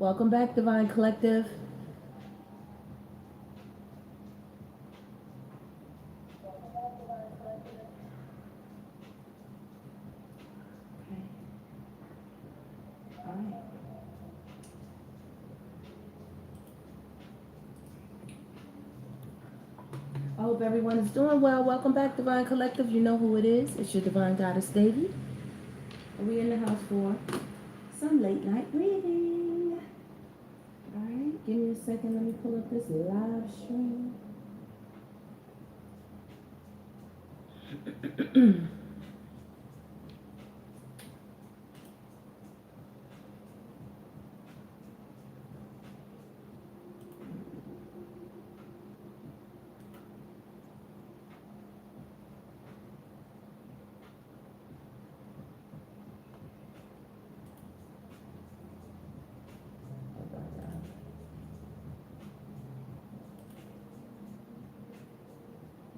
Welcome back, Divine Collective. Okay. All right. I hope everyone is doing well. Welcome back, Divine Collective. You know who it is. It's your Divine Goddess, Davy. And we in the house for some late night reading. All right. Give me a second. Let me pull up this live stream.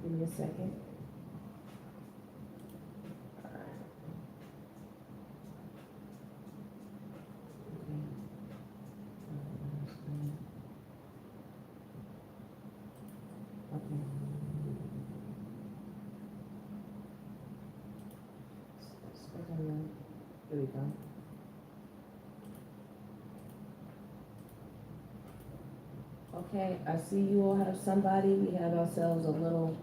Give me a second. Okay. There we go. Okay, I see you all have somebody. We have ourselves a little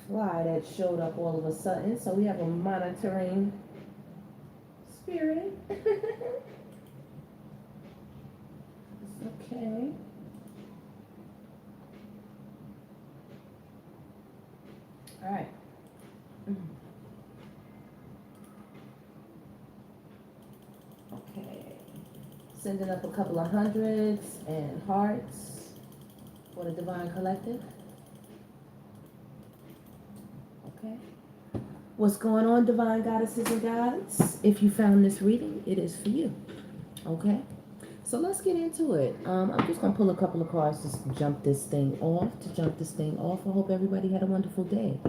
fly that showed up all of a sudden. So we have a monitoring spirit. It's okay. All right. Okay. Sending up a couple of hundreds and hearts for the Divine Collective. Okay. What's going on, Divine Goddesses and Gods? If you found this reading, it is for you. Okay. So let's get into it. I'm just going to pull a couple of cards to jump this thing off. I hope everybody had a wonderful day.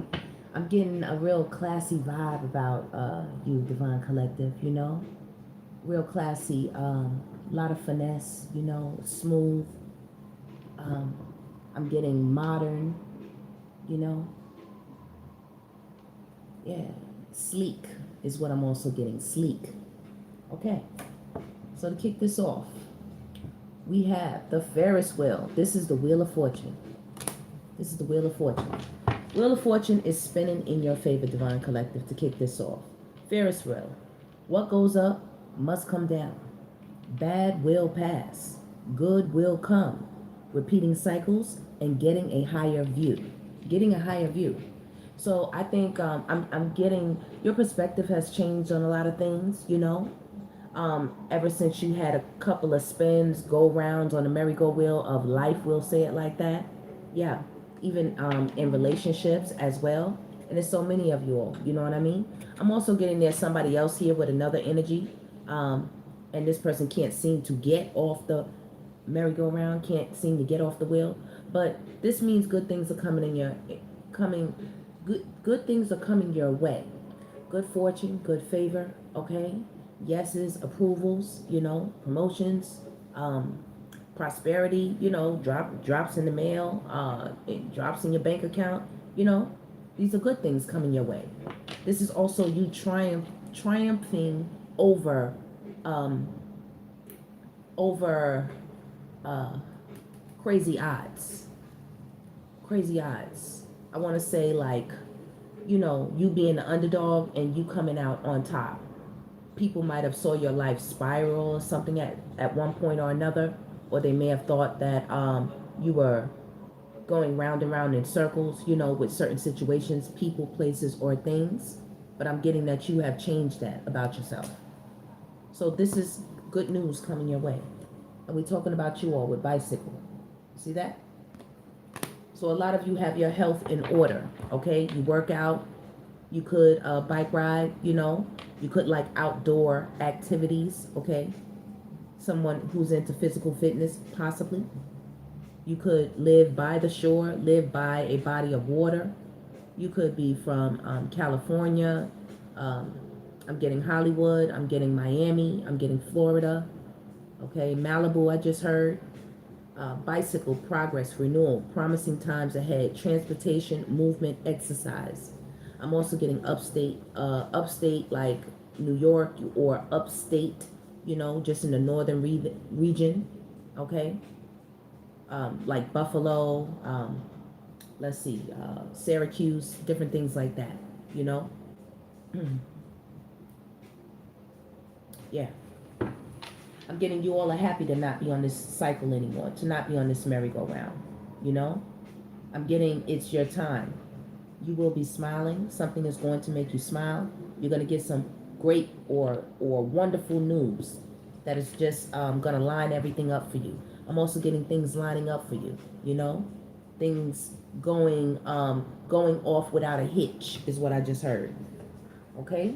I'm getting a real classy vibe about you, Divine Collective, you know? Real classy, lot of finesse, you know, smooth. I'm getting modern, you know? Yeah, sleek is what I'm also getting, sleek. Okay, so to kick this off, we have the Ferris wheel. This is the Wheel of Fortune. This is the Wheel of Fortune. Wheel of Fortune is spinning in your favor, Divine Collective, to kick this off. Ferris wheel. What goes up must come down. Bad will pass. Good will come. Repeating cycles and getting a higher view. Getting a higher view. So I think I'm getting, your perspective has changed on a lot of things, you know. Ever since you had a couple of spins, go rounds on the merry-go-wheel of life, we'll say it like that. Yeah, even in relationships as well. And there's so many of you all, you know what I mean? I'm also getting there's somebody else here with another energy, and this person can't seem to get off the merry-go-round, can't seem to get off the wheel. But this means good things are good things are coming your way. Good fortune, good favor, okay? Yeses, approvals, you know, promotions, prosperity, you know, drops in the mail, it drops in your bank account, you know. These are good things coming your way. This is also you triumphing over crazy odds. Crazy odds. I want to say, like, you know, you being the underdog and you coming out on top. People might have saw your life spiral or something at one point or another, or they may have thought that you were going round and round in circles, you know, with certain situations, people, places, or things. But I'm getting that you have changed that about yourself. So this is good news coming your way. And we're talking about you all with bicycle. See that? So a lot of you have your health in order, okay? You work out, you could bike ride, you know? You could like outdoor activities, okay? Someone who's into physical fitness, possibly. You could live by the shore, live by a body of water. You could be from California. I'm getting Hollywood. I'm getting Miami. I'm getting Florida. Okay, Malibu, I just heard. Bicycle, progress, renewal, promising times ahead, transportation, movement, exercise. I'm also getting upstate like New York or upstate, just in the northern region. Okay, like Buffalo. Let's see, Syracuse, different things like that. You know, yeah. I'm getting you all are happy to not be on this cycle anymore, to not be on this merry-go-round. You know, I'm getting it's your time. You will be smiling. Something is going to make you smile. You're going to get some great or wonderful news that is just going to line everything up for you. I'm also getting things lining up for you. You know, things going off without a hitch is what I just heard. Okay,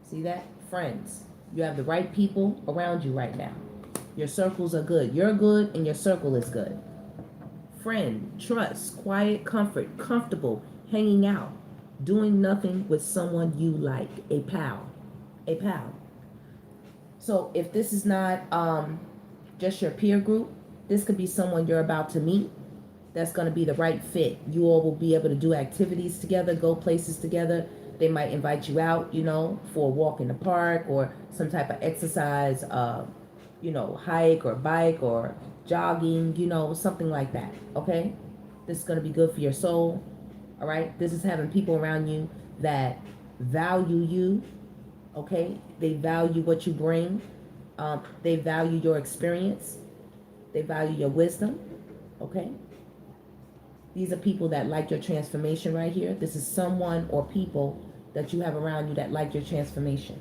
see that, friends? You have the right people around you right now. Your circles are good. You're good and your circle is good. Friend, trust, quiet, comfort, comfortable, hanging out, doing nothing with someone you like, a pal. A pal. So if this is not just your peer group, this could be someone you're about to meet that's going to be the right fit. You all will be able to do activities together, go places together. They might invite you out, for a walk in the park or some type of exercise, hike or bike or jogging, something like that. Okay? This is going to be good for your soul. All right? This is having people around you that value you. Okay? They value what you bring. They value your experience. They value your wisdom. Okay? These are people that like your transformation right here. This is someone or people that you have around you that like your transformation.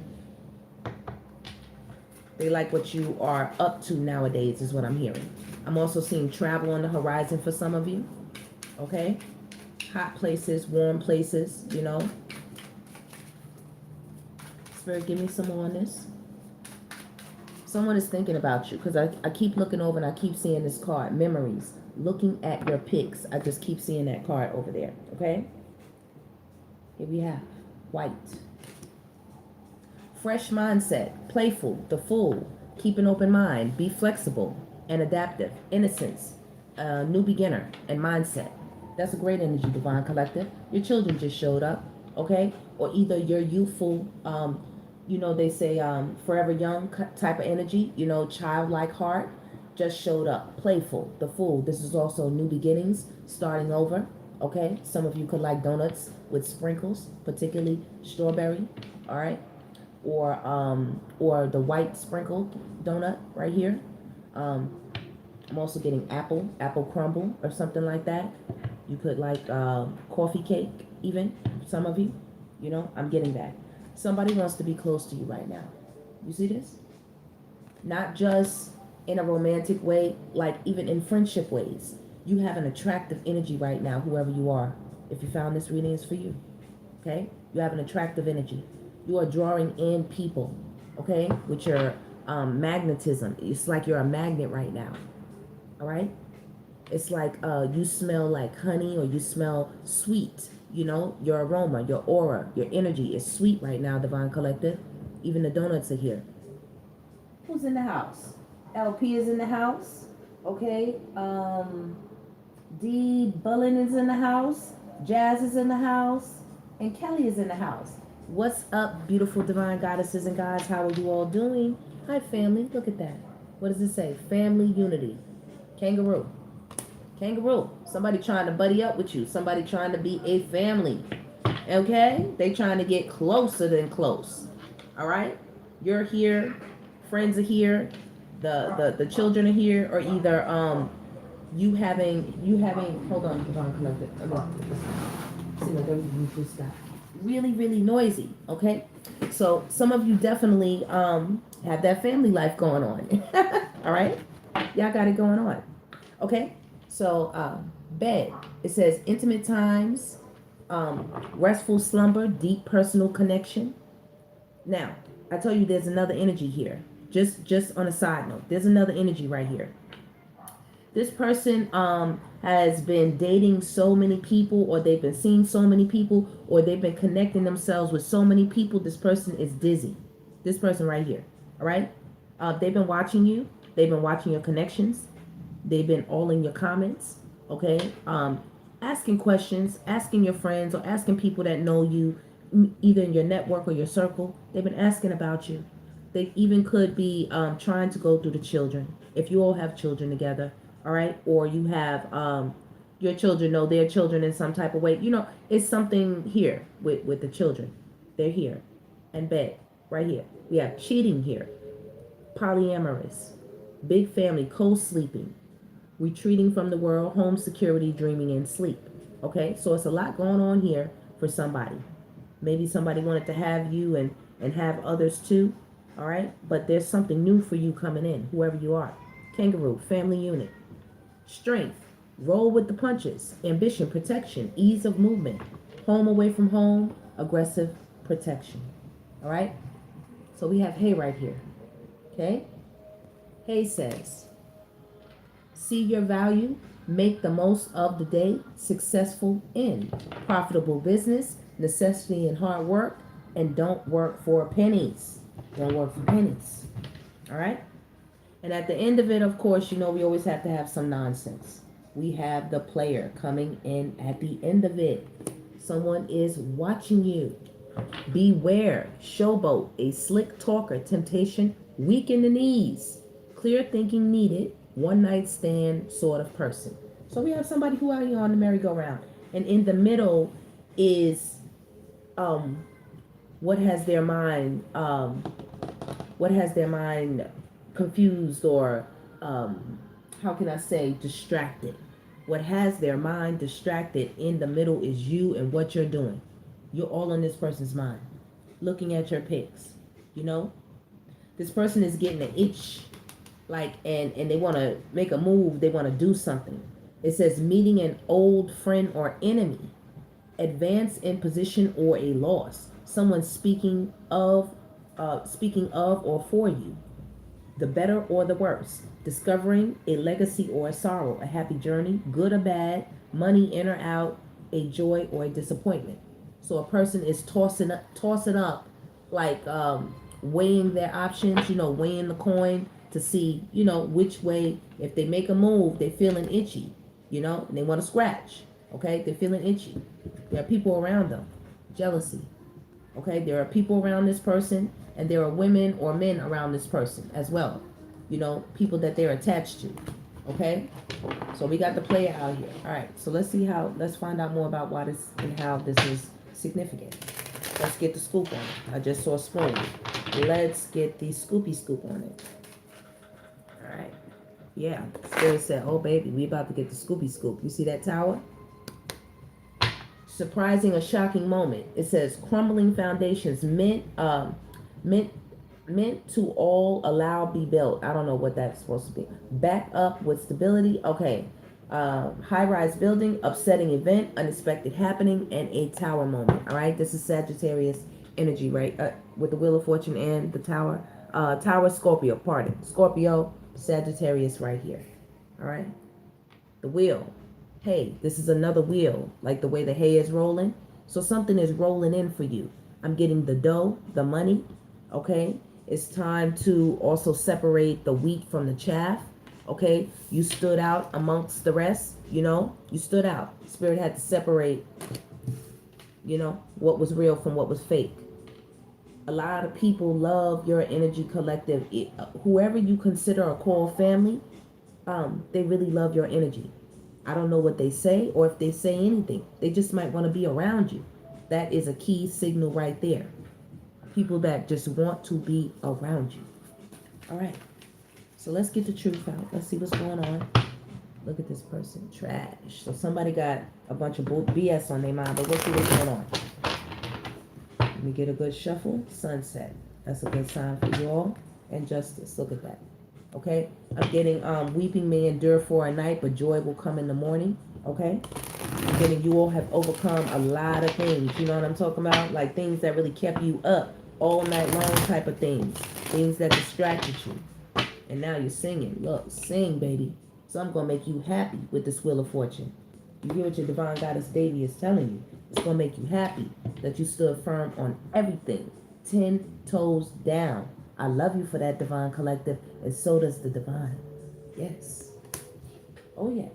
They like what you are up to nowadays is what I'm hearing. I'm also seeing travel on the horizon for some of you. Okay? Hot places, warm places, Spirit, give me some more on this. Someone is thinking about you because I keep looking over and I keep seeing this card, memories. Looking at your pics. I just keep seeing that card over there. Okay? Here we have white. Fresh mindset. Playful. The fool. Keep an open mind. Be flexible and adaptive. Innocence. New beginner and mindset. That's a great energy, Divine Collective. Your children just showed up. Okay? Or either your youthful, they say forever young type of energy. Childlike heart. Just showed up. Playful. The fool. This is also new beginnings. Starting over. Okay? Some of you could like donuts with sprinkles, particularly strawberry. All right? Or the white sprinkled donut right here. I'm also getting apple crumble or something like that. You could like coffee cake even, some of you. I'm getting that. Somebody wants to be close to you right now. You see this? Not just in a romantic way, like even in friendship ways. You have an attractive energy right now, whoever you are. If you found this reading is for you. Okay? You have an attractive energy. You are drawing in people, okay, with your magnetism. It's like you're a magnet right now, all right? It's like you smell like honey or you smell sweet, your aroma, your aura, your energy is sweet right now, Divine Collective. Even the donuts are here. Who's in the house? LP is in the house, okay? D. Bullen is in the house. Jazz is in the house. And Kelly is in the house. What's up, beautiful divine goddesses and guys? How are you all doing? Hi, family. Look at that. What does it say? Family unity. Kangaroo. Kangaroo. Somebody trying to buddy up with you. Somebody trying to be a family. Okay? They trying to get closer than close. All right? You're here. Friends are here. The children are here. Or either you having hold on, Divine Collective. See what you just got. Really, really noisy, okay? So some of you definitely have that family life going on. All right? Y'all got it going on. Okay? So bed. It says intimate times, restful slumber, deep personal connection. Now, I tell you there's another energy here. Just on a side note, there's another energy right here. This person has been dating so many people, or they've been seeing so many people, or they've been connecting themselves with so many people. This person is dizzy. This person right here. All right? They've been watching you. They've been watching your connections. They've been all in your comments. Okay. Asking questions, asking your friends or asking people that know you, either in your network or your circle. They've been asking about you. They even could be trying to go through the children. If you all have children together, all right, or you have your children know their children in some type of way. You know, it's something here with the children. They're here, and bed right here. We have cheating here, polyamorous, big family, co-sleeping, retreating from the world, home security, dreaming, and sleep. Okay, so it's a lot going on here for somebody. Maybe somebody wanted to have you and have others too. All right, but there's something new for you coming in, whoever you are. Kangaroo, family unit, strength, roll with the punches, ambition, protection, ease of movement, home away from home, aggressive protection. All right, so we have Hay right here. Okay, Hay says, see your value, make the most of the day, successful in profitable business, necessity and hard work, and don't work for pennies. Don't work for pennies. All right? And at the end of it, of course, you know, we always have to have some nonsense. We have the player coming in at the end of it. Someone is watching you. Beware, showboat, a slick talker, temptation, weak in the knees, clear thinking needed, one night stand sort of person. So we have somebody who out here on the merry-go-round. And in the middle is what has their mind confused or how can I say distracted. What has their mind distracted in the middle is you and what you're doing. You're all in this person's mind, looking at your pics. You know, this person is getting an itch, like, and they want to make a move. They want to do something. It says meeting an old friend or enemy, advance in position or a loss. Someone speaking of or for you, the better or the worse. Discovering a legacy or a sorrow, a happy journey, good or bad, money in or out, a joy or a disappointment. So a person is tossing up, like weighing their options, you know, weighing the coin to see, you know, which way, if they make a move, they're feeling itchy, you know, and they want to scratch, okay? They're feeling itchy. There are people around them. Jealousy, okay? There are people around this person, and there are women or men around this person as well. You know, people that they're attached to, okay? So we got the player out here. All right, so let's find out more about why this and how this is significant. Let's get the scoop on it. I just saw a spoon. Let's get the scoopy scoop on it. All right. Yeah. Spirit said, oh, baby, we about to get the scoopy scoop. You see that tower? Surprising or shocking moment. It says crumbling foundations meant to all allow be built. I don't know what that's supposed to be. Back up with stability. Okay. High-rise building, upsetting event, unexpected happening, and a tower moment. All right, this is Sagittarius energy, right? With the Wheel of Fortune and the tower. Tower, Scorpio, pardon. Scorpio, Sagittarius right here. All right. The wheel. Hey, this is another wheel, like the way the hay is rolling. So something is rolling in for you. I'm getting the dough, the money. Okay. It's time to also separate the wheat from the chaff. Okay, you stood out amongst the rest, you know, you stood out. Spirit had to separate, you know, what was real from what was fake. A lot of people love your energy collective. Whoever you consider or call family, they really love your energy. I don't know what they say or if they say anything. They just might want to be around you. That is a key signal right there. People that just want to be around you. All right. So let's get the truth out. Let's see what's going on. Look at this person. Trash. So somebody got a bunch of BS on their mind, but we'll see what's going on. Let me get a good shuffle. Sunset. That's a good sign for you all. And justice. Look at that. Okay? I'm getting weeping may endure for a night, but joy will come in the morning. Okay? I'm getting you all have overcome a lot of things. You know what I'm talking about? Like things that really kept you up all night long type of things. Things that distracted you. And now you're singing. Look, sing, baby. So I'm going to make you happy with this Wheel of Fortune. You hear what your Divine Goddess Devi is telling you. It's going to make you happy that you stood firm on everything. 10 toes down. I love you for that, Divine Collective, and so does the Divine. Yes. Oh, yes.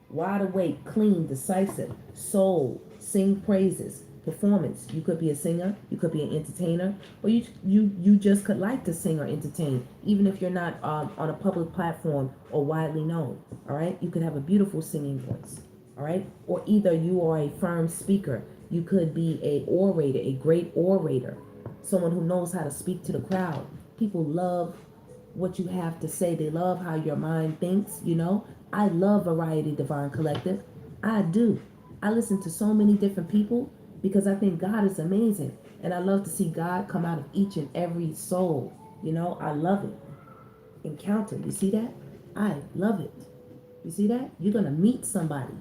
Wide awake, clean, decisive, soul, sing praises, performance. You could be a singer, you could be an entertainer, or you just could like to sing or entertain, even if you're not on a public platform or widely known. All right, you could have a beautiful singing voice. All right, or either you are a firm speaker. You could be a orator, a great orator, someone who knows how to speak to the crowd. People love what you have to say. They love how your mind thinks, you know. I love variety, Divine Collective. I do. I listen to so many different people because I think God is amazing. And I love to see God come out of each and every soul. You know, I love it. Encounter. You see that? I love it. You see that? You're going to meet somebody.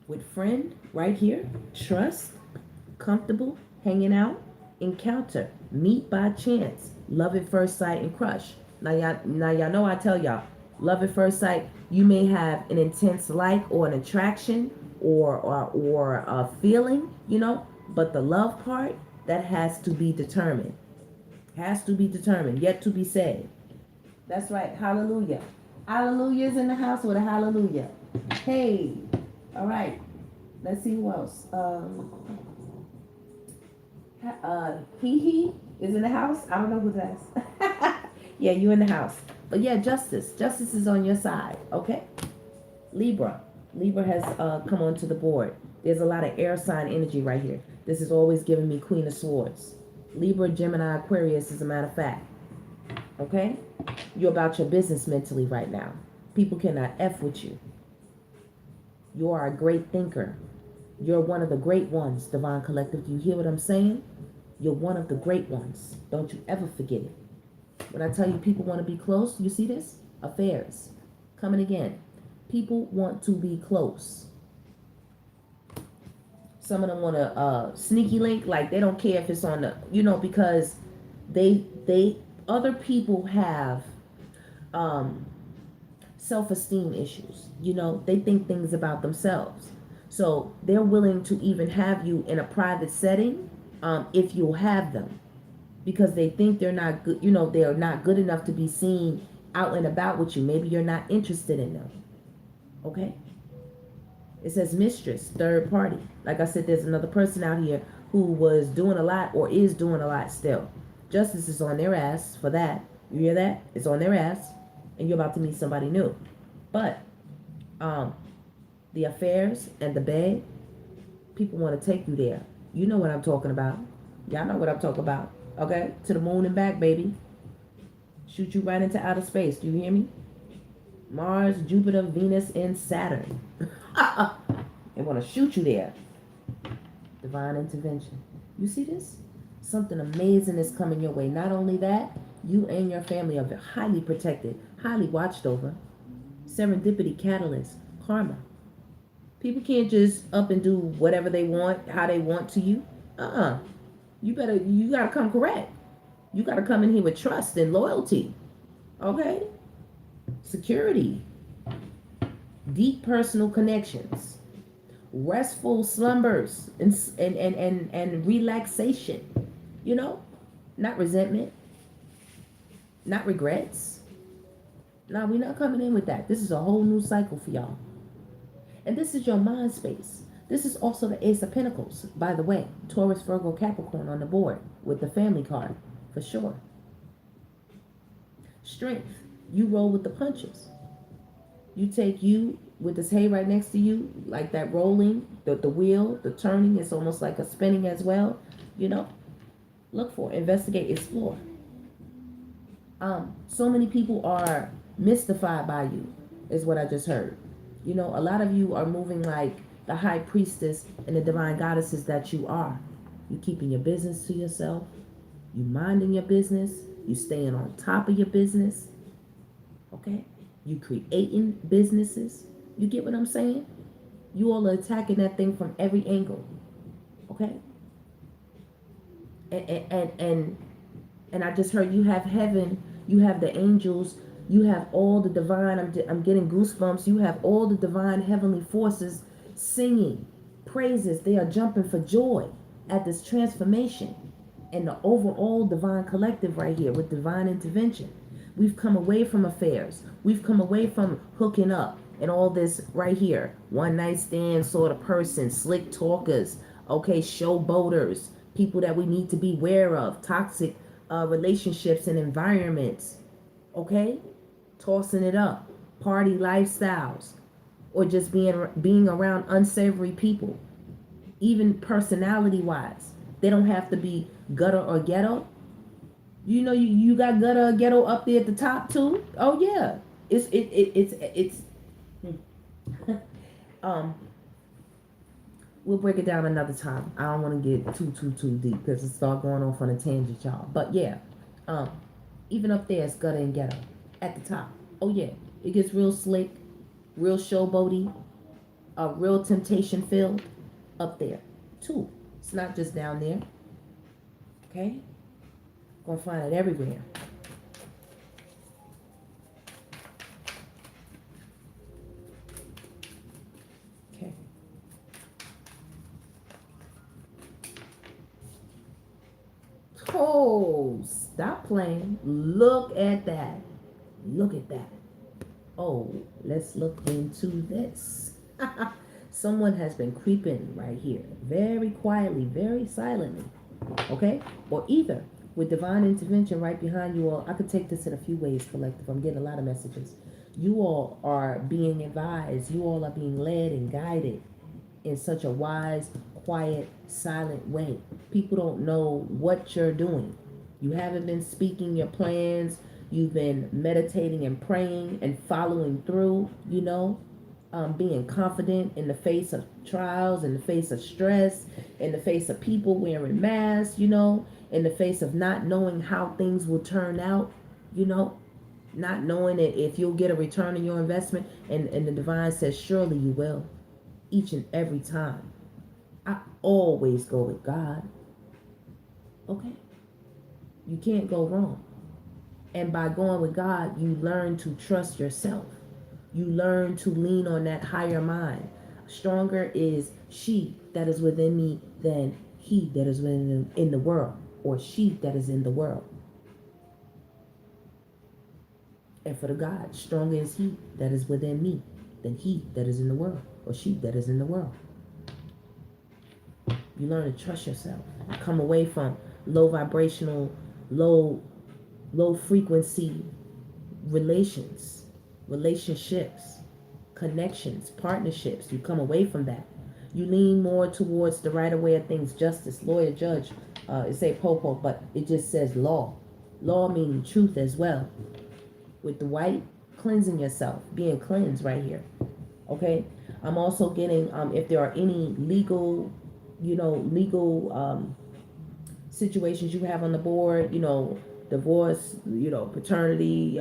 With friend, right here. Trust. Comfortable. Hanging out. Encounter. Meet by chance. Love at first sight and crush. Now y'all know I tell y'all, love at first sight, you may have an intense like or an attraction or a feeling, you know, but the love part, that has to be determined. Has to be determined, yet to be said. That's right. Hallelujah. Hallelujah is in the house with a hallelujah. Hey. All right. Let's see who else. He is in the house. I don't know who that is. Yeah, you in the house. But yeah, justice. Justice is on your side. Okay. Libra. Libra has come onto the board. There's a lot of air sign energy right here. This is always giving me Queen of Swords. Libra, Gemini, Aquarius, as a matter of fact. Okay? You're about your business mentally right now. People cannot F with you. You are a great thinker. You're one of the great ones, Divine Collective. Do you hear what I'm saying? You're one of the great ones. Don't you ever forget it. When I tell you people want to be close, you see this? Affairs. Coming again. People want to be close. Some of them want to sneaky link, like they don't care if it's on the, you know, because other people have self-esteem issues. You know, they think things about themselves. So they're willing to even have you in a private setting if you'll have them. Because they think they're not good, you know, they're not good enough to be seen out and about with you. Maybe you're not interested in them. Okay? It says mistress, third party. Like I said, there's another person out here who was doing a lot or is doing a lot still. Justice is on their ass for that. You hear that? It's on their ass. And you're about to meet somebody new. But the affairs and the bed, people want to take you there. You know what I'm talking about. Y'all know what I'm talking about. Okay? To the moon and back, baby. Shoot you right into outer space. Do you hear me? Mars, Jupiter, Venus, and Saturn. They want to shoot you there. Divine intervention. You see this? Something amazing is coming your way. Not only that, you and your family are highly protected, highly watched over. Serendipity, catalyst, karma. People can't just up and do whatever they want, how they want to you. You gotta come correct. You gotta come in here with trust and loyalty. Okay? Security. Deep personal connections. Restful slumbers and relaxation. You know? Not resentment. Not regrets. No, we're not coming in with that. This is a whole new cycle for y'all. And this is your mind space. This is also the Ace of Pentacles, by the way. Taurus, Virgo, Capricorn on the board with the family card, for sure. Strength. You roll with the punches. You take you with this hay right next to you, like that rolling, the wheel, the turning. It's almost like a spinning as well. You know, look for, investigate, explore. So many people are mystified by you, is what I just heard. You know, a lot of you are moving like the high priestess and the divine goddesses that you are. You keeping your business to yourself. You minding your business. You staying on top of your business. Okay? You creating businesses. You get what I'm saying? You all are attacking that thing from every angle. Okay? And I just heard you have heaven, you have the angels, you have all the divine, I'm getting goosebumps, you have all the divine heavenly forces singing praises. They are jumping for joy at this transformation. and the overall divine collective right here with divine intervention. We've come away from affairs. We've come away from hooking up and all this right here. One night stand sort of person, slick talkers, okay, showboaters, people that we need to be aware of, toxic relationships and environments, okay? Tossing it up, party lifestyles, or just being around unsavory people, even personality wise. They don't have to be gutter or ghetto. You know, you got gutter or ghetto up there at the top too. Oh yeah, it's we'll break it down another time. I don't want to get too deep because it start going off on a tangent, y'all. But yeah, even up there it's gutter and ghetto at the top. Oh yeah, it gets real slick, real showboaty, real temptation filled up there too. It's not just down there. Okay, gonna find it everywhere. Okay. Oh, stop playing. Look at that. Look at that. Oh, let's look into this. Someone has been creeping right here, very quietly, very silently. Okay? Or either with divine intervention right behind you all. I could take this in a few ways, collective. I'm getting a lot of messages. You all are being advised. You all are being led and guided in such a wise, quiet, silent way. People don't know what you're doing. You haven't been speaking your plans. You've been meditating and praying and following through, you know, being confident in the face of trials, in the face of stress, in the face of people wearing masks, you know, in the face of not knowing how things will turn out, you know, not knowing if you'll get a return on your investment. And the divine says, surely you will, each and every time. I always go with God. Okay? You can't go wrong. And by going with God, you learn to trust yourself. You learn to lean on that higher mind. Stronger is she that is within me than he that is in the world, or she that is in the world. And for the God, stronger is he that is within me than he that is in the world, or she that is in the world. You learn to trust yourself. Come away from low vibrational, low frequency relationships, connections, partnerships. You come away from that. You lean more towards the right way of things, justice, lawyer, judge. It say popo, but it just says law. Law meaning truth as well. With the white, cleansing yourself, being cleansed right here. Okay? I'm also getting, if there are any legal situations you have on the board, you know, divorce, you know, paternity,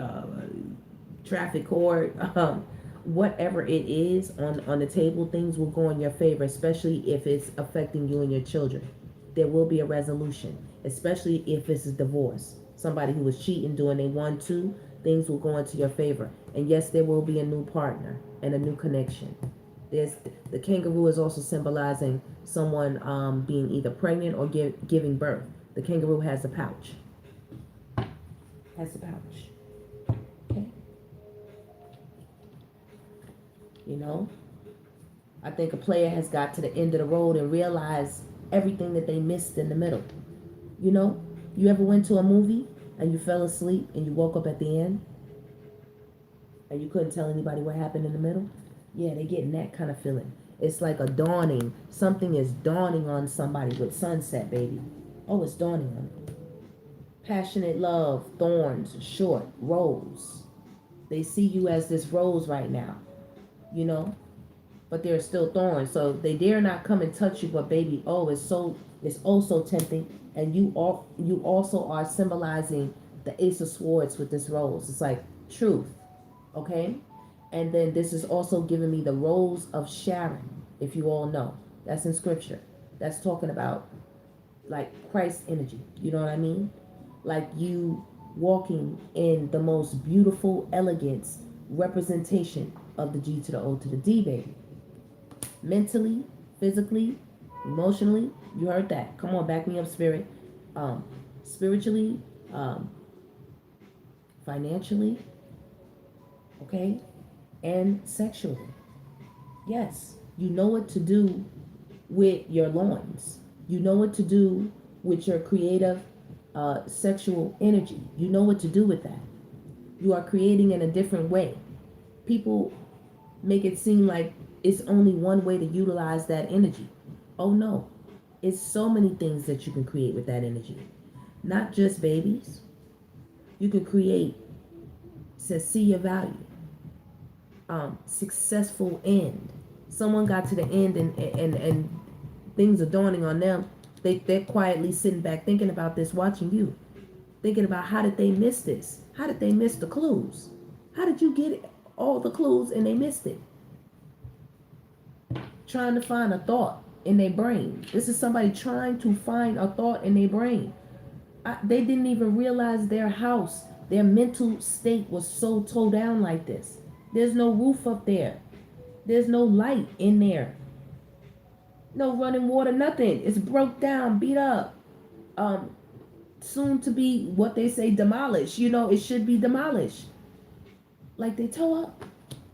traffic court, whatever it is on the table, things will go in your favor, especially if it's affecting you and your children. There will be a resolution, especially if it's a divorce. Somebody who was cheating, doing they want to, things will go into your favor. And yes, there will be a new partner and a new connection. There's the kangaroo is also symbolizing someone being either pregnant or giving birth. The kangaroo has a pouch. Okay. You know, I think a player has got to the end of the road and realized everything that they missed in the middle. You know, you ever went to a movie and you fell asleep and you woke up at the end and you couldn't tell anybody what happened in the middle? Yeah, they're getting that kind of feeling. It's like a dawning. Something is dawning on somebody with sunset, baby. Oh, it's dawning on them. Passionate love, thorns, short, rose. They see you as this rose right now, you know, but there are still thorns. So they dare not come and touch you, but baby, it's oh so tempting. And you also are symbolizing the Ace of Swords with this rose. It's like truth, okay? And then this is also giving me the Rose of Sharon, if you all know. That's in scripture. That's talking about like Christ energy. You know what I mean? Like you walking in the most beautiful elegance representation of the G to the O to the D, baby. Mentally, physically, emotionally, you heard that. Come on, back me up, spirit. spiritually, financially, okay, and sexually. Yes, you know what to do with your loins. You know what to do with your creative sexual energy. You know what to do with that. You are creating in a different way. People make it seem like it's only one way to utilize that energy. Oh no, it's so many things that you can create with that energy. Not just babies. You can create to see your value. Successful end. Someone got to the end and things are dawning on them. They're quietly sitting back thinking about this, watching you. Thinking about how did they miss this? How did they miss the clues? How did you get all the clues and they missed it? Trying to find a thought in their brain. This is somebody trying to find a thought in their brain. They didn't even realize their house, their mental state was so towed down like this. There's no roof up there. There's no light in there. No running water, nothing. It's broke down, beat up. Soon to be what they say demolished. You know, it should be demolished. Like they tow up.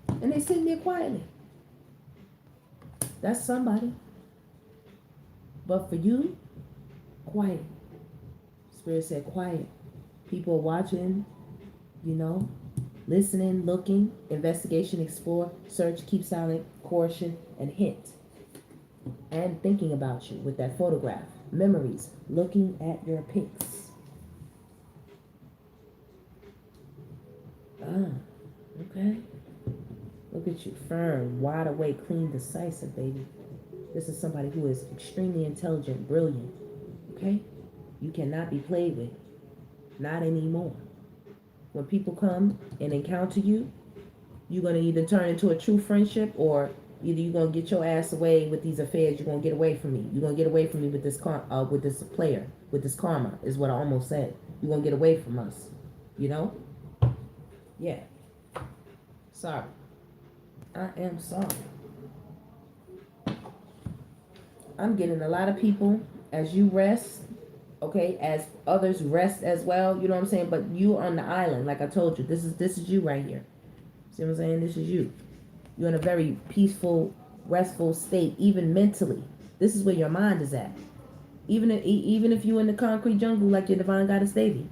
And they sitting there quietly. That's somebody. But for you, quiet. Spirit said quiet. People are watching, you know, listening, looking, investigation, explore, search, keep silent, caution, and hint. And thinking about you with that photograph. Memories, looking at your pics. Okay. Look at you, firm, wide awake, clean, decisive, baby. This is somebody who is extremely intelligent, brilliant. Okay? You cannot be played with. Not anymore. When people come and encounter you, you're going to either turn into a true friendship, or either you're going to get your ass away with these affairs. You're going to get away from me. You're going to get away from me with this player, with this karma, is what I almost said. You're going to get away from us. You know? Yeah. Sorry. I am sorry. I'm getting a lot of people as you rest, okay, as others rest as well, you know what I'm saying? But you on the island, like I told you, this is you right here. See what I'm saying? This is you. You're in a very peaceful, restful state, even mentally. This is where your mind is at. Even if you're in the concrete jungle like your divine goddess Devi,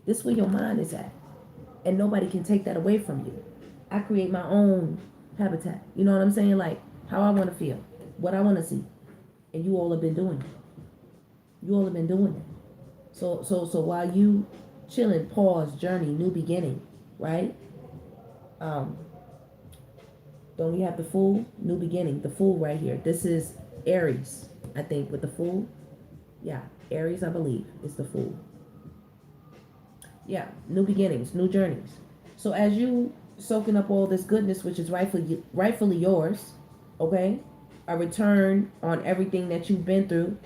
this is where your mind is at. And nobody can take that away from you. I create my own habitat. You know what I'm saying? Like how I want to feel, what I want to see. And you all have been doing it. You all have been doing it. So while you chilling, pause, journey, new beginning, right? Don't we have the Fool? New beginning, the Fool right here. This is Aries, I think, with the Fool. Yeah, Aries, I believe, is the Fool. Yeah, new beginnings, new journeys. So as you soaking up all this goodness, which is rightfully yours, okay? A return on everything that you've been through,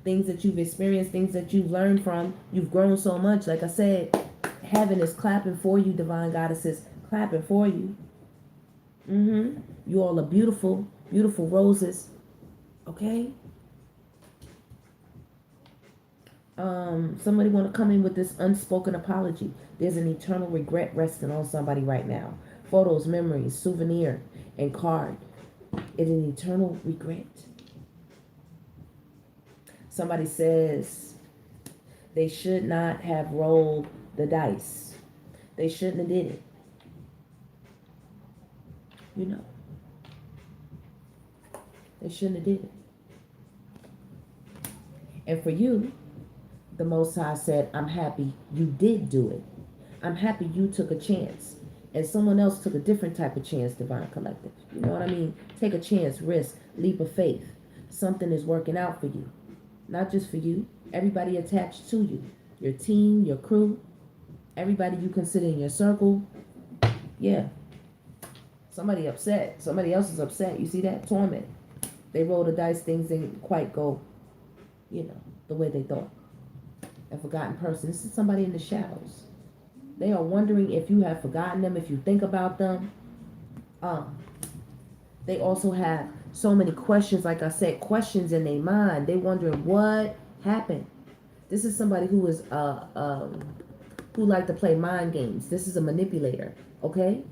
things that you've experienced, things that you've learned from. You've grown so much. Like I said, heaven is clapping for you, divine goddesses, clapping for you. You all are beautiful, beautiful roses. Okay? Somebody want to come in with this unspoken apology. There's an eternal regret resting on somebody right now. Photos, memories, souvenir, and card. It's an eternal regret. Somebody says they should not have rolled the dice. They shouldn't have did it. You know. They shouldn't have did it. And for you, the Most High said, I'm happy you did do it. I'm happy you took a chance. And someone else took a different type of chance, Divine Collective. You know what I mean? Take a chance, risk, leap of faith. Something is working out for you. Not just for you. Everybody attached to you. Your team, your crew. Everybody you consider in your circle. Yeah. Somebody upset. Somebody else is upset. You see that? Torment. They roll the dice. Things didn't quite go, you know, the way they thought. A forgotten person. This is somebody in the shadows. They are wondering if you have forgotten them, if you think about them. They also have so many questions, like I said, questions in their mind. They're wondering what happened. This is somebody who is who like to play mind games. This is a manipulator, okay?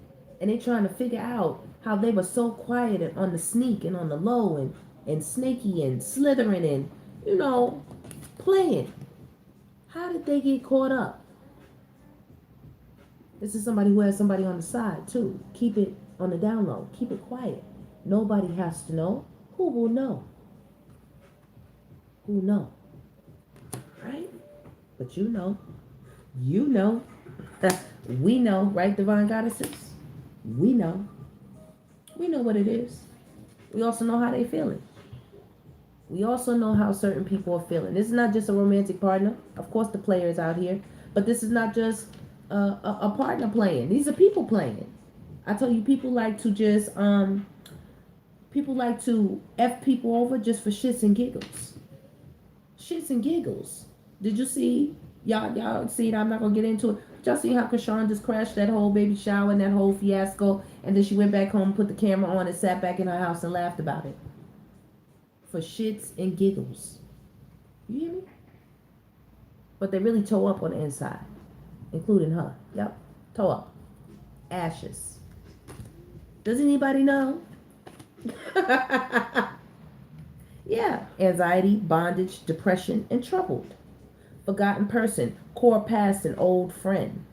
And they trying to figure out how they were so quiet and on the sneak and on the low and snaky and slithering and, you know, playing. How did they get caught up? This is somebody who has somebody on the side too. Keep it on the down low. Keep it quiet. Nobody has to know. Who will know? Who know? Right? But you know. You know. We know, right, divine goddesses? We know. We know what it is. We also know how they feeling. We also know how certain people are feeling. This is not just a romantic partner. Of course, the player is out here. But this is not just a partner playing. These are people playing. I tell you, people like to just people like to F people over just for shits and giggles. Shits and giggles. Did you see? Y'all see it? I'm not gonna get into it. Y'all see how Krishan just crashed that whole baby shower and that whole fiasco, and then she went back home, put the camera on, and sat back in her house and laughed about it. For shits and giggles. You hear me? But they really toe up on the inside, including her. Yep, toe up. Ashes. Does anybody know? Yeah, anxiety, bondage, depression, and troubled. Forgotten person, core past, an old friend.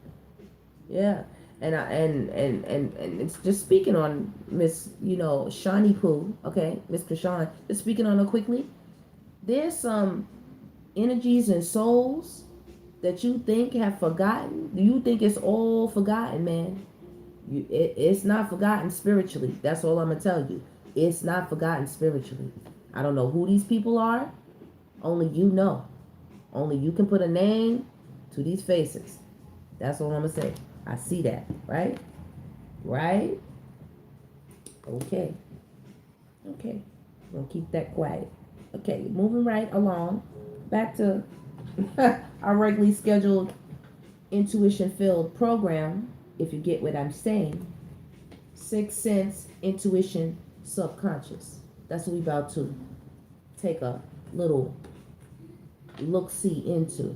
Yeah, and it's just speaking on Miss, Shawnee Pooh. Okay, Miss Krishan. Just speaking on her quickly. There's some energies and souls that you think have forgotten. You think it's all forgotten, man. It's not forgotten spiritually. That's all I'm gonna tell you. It's not forgotten spiritually. I don't know who these people are. Only you know. Only you can put a name to these faces. That's all I'm gonna say. I see that, right? Right? Okay. Okay. We'll keep that quiet. Okay, moving right along. Back to our regularly scheduled intuition-filled program, if you get what I'm saying. Sixth sense, intuition, subconscious. That's what we about to take a little look-see into.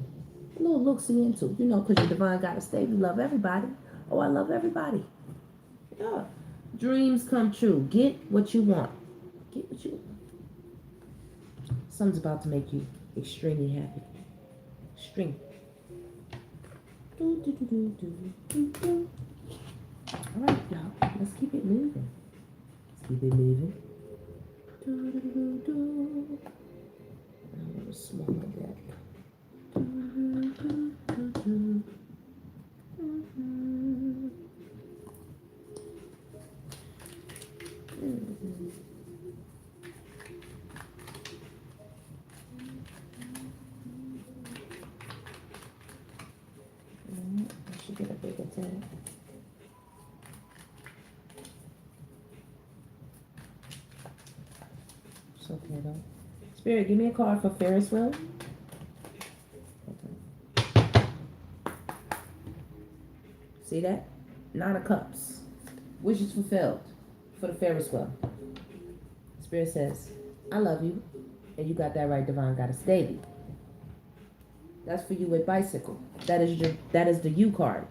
A little look-see into. Because your divine goddess stay. We love everybody. Oh, I love everybody. Yeah. Dreams come true. Get what you want. Get what you want. Something's about to make you extremely happy. Extreme. All right, y'all. Let's keep it moving. Let's keep it moving. A little smaller deck. I should get a bigger deck. It's okay though. Spirit, give me a card for Ferris wheel. Okay. See that? 9 of Cups. Wishes fulfilled for the Ferris wheel. Spirit says, I love you. And you got that right, divine goddess Davy. That's for you with bicycle. That is the U card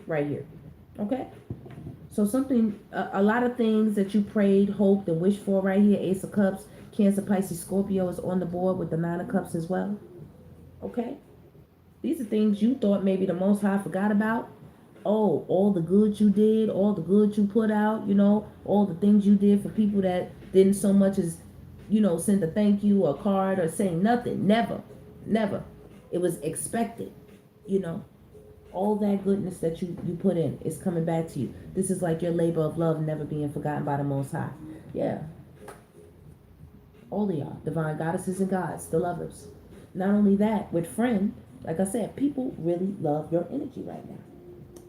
right here. Okay? So something, a lot of things that you prayed, hoped, and wished for right here. Ace of Cups, Cancer, Pisces, Scorpio is on the board with the 9 of Cups as well. Okay? These are things you thought maybe the Most High forgot about. Oh, all the good you did, all the good you put out, all the things you did for people that didn't so much as, send a thank you or a card or say nothing. Never. Never. It was expected, all that goodness that you put in is coming back to you. This is like your labor of love never being forgotten by the Most High. Yeah. All of y'all, divine goddesses and gods, the lovers. Not only that, with friend, like I said, people really love your energy right now.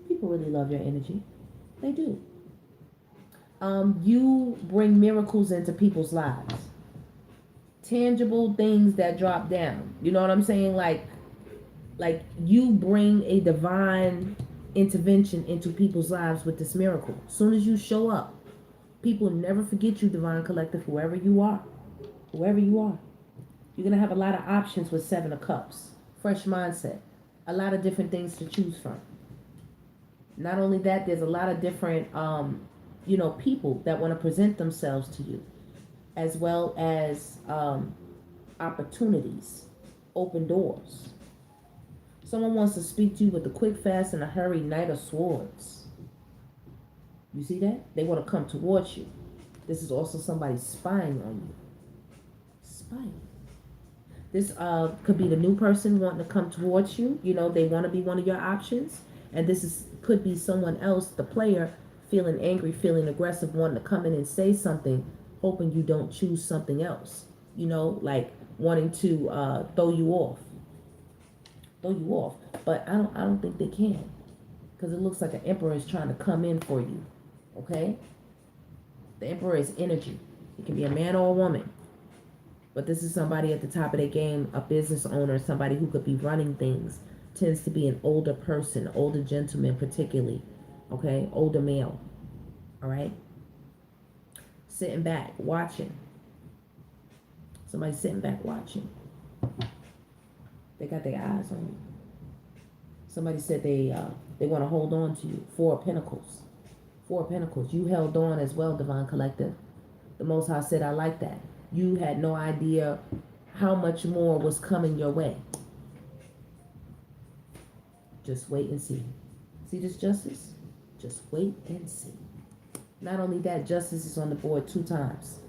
People really love your energy. They do. You bring miracles into people's lives. Tangible things that drop down. You know what I'm saying? Like you bring a divine intervention into people's lives with this miracle. As soon as you show up, people never forget you, divine collective, whoever you are. Whoever you are. You're going to have a lot of options with 7 of Cups fresh mindset, a lot of different things to choose from. Not only that, there's a lot of different, people that want to present themselves to you, as well as opportunities, open doors. Someone wants to speak to you with a quick, fast, and a hurry, Knight of Swords. You see that? They want to come towards you. This is also somebody spying on you. Spying. This could be the new person wanting to come towards you. They want to be one of your options. And this could be someone else, the player, feeling angry, feeling aggressive, wanting to come in and say something, hoping you don't choose something else. Like wanting to throw you off. But I don't think they can, because it looks like an emperor is trying to come in for you. Okay? The emperor is energy. It can be a man or a woman. But this is somebody at the top of their game, a business owner, somebody who could be running things. Tends to be an older person, older gentleman particularly. Okay? Older male. All right? Sitting back, watching. Somebody sitting back watching. They got their eyes on you. Somebody said they want to hold on to you. Four of Pentacles. Four of Pentacles. You held on as well, Divine Collective. The Most High said, I like that. You had no idea how much more was coming your way. Just wait and see. See this Justice? Just wait and see. Not only that, Justice is on the board 2 times.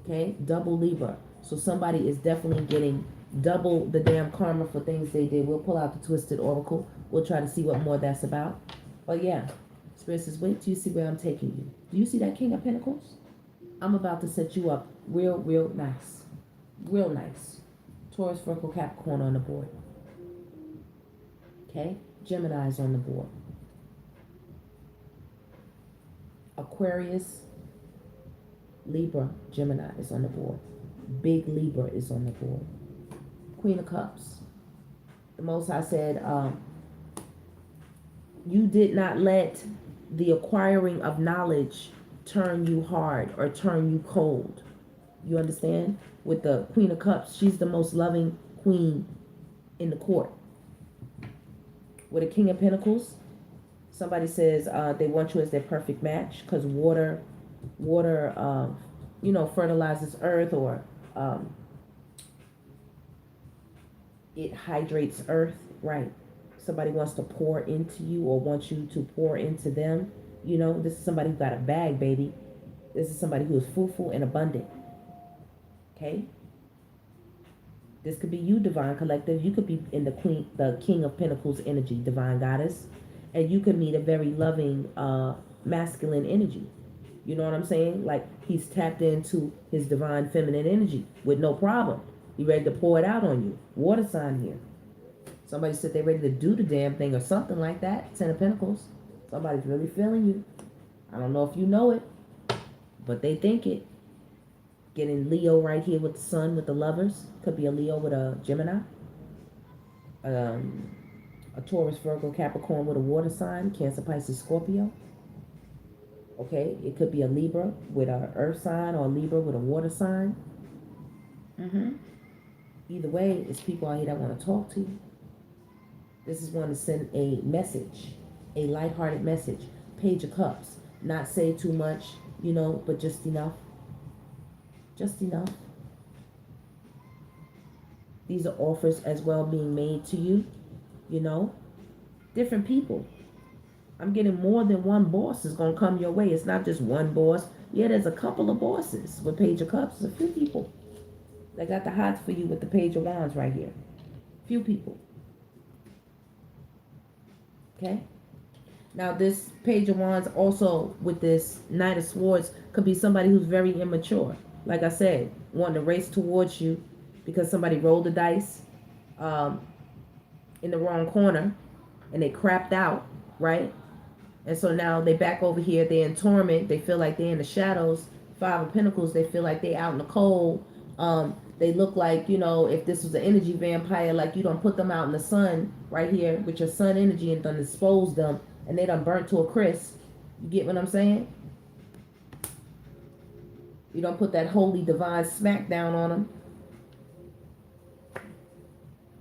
Okay? Double Libra. So somebody is definitely getting double the damn karma for things they did. We'll pull out the Twisted Oracle. We'll try to see what more that's about. But yeah, Spirit says, wait till you see where I'm taking you. Do you see that King of Pentacles? I'm about to set you up real nice. Real nice. Taurus, Virgo, Capricorn on the board. Okay? Gemini's on the board. Aquarius, Libra, Gemini is on the board. Big Libra is on the board. Queen of Cups. The Most High said, you did not let the acquiring of knowledge turn you hard or turn you cold. You understand? With the Queen of Cups, she's the most loving queen in the court. With a King of Pentacles, somebody says they want you as their perfect match because water, fertilizes earth, or it hydrates earth, right? Somebody wants to pour into you or wants you to pour into them. This is somebody who got a bag, baby. This is somebody who is fruitful and abundant. Okay? This could be you, Divine Collective. You could be in the King of Pentacles energy, Divine Goddess. And you could meet a very loving, masculine energy. You know what I'm saying? Like he's tapped into his divine feminine energy with no problem. He ready to pour it out on you. Water sign here. Somebody said they're ready to do the damn thing or something like that. 10 of Pentacles. Somebody's really feeling you. I don't know if you know it, but they think it. Getting Leo right here with the Sun, with the Lovers. Could be a Leo with a Gemini. A Taurus, Virgo, Capricorn with a water sign. Cancer, Pisces, Scorpio. Okay, it could be a Libra with an earth sign or a Libra with a water sign. Either way, it's people out here that want to talk to you. This is one to send a message, a lighthearted message. Page of Cups. Not say too much, but just enough. Just enough. These are offers as well being made to you, Different people. I'm getting more than one boss is going to come your way. It's not just one boss. Yeah, there's a couple of bosses with Page of Cups. There's a few people that got the hots for you with the Page of Wands right here. Few people. Okay? Now, this Page of Wands also with this Knight of Swords could be somebody who's very immature. Like I said, wanting to race towards you because somebody rolled the dice in the wrong corner and they crapped out, right? And so now they back over here. They're in torment. They feel like they're in the shadows. 5 of Pentacles, they feel like they're out in the cold. They look like, if this was an energy vampire, like you done put them out in the sun right here with your sun energy and done exposed them and they done burnt to a crisp. You get what I'm saying? You don't put that holy divine smack down on them.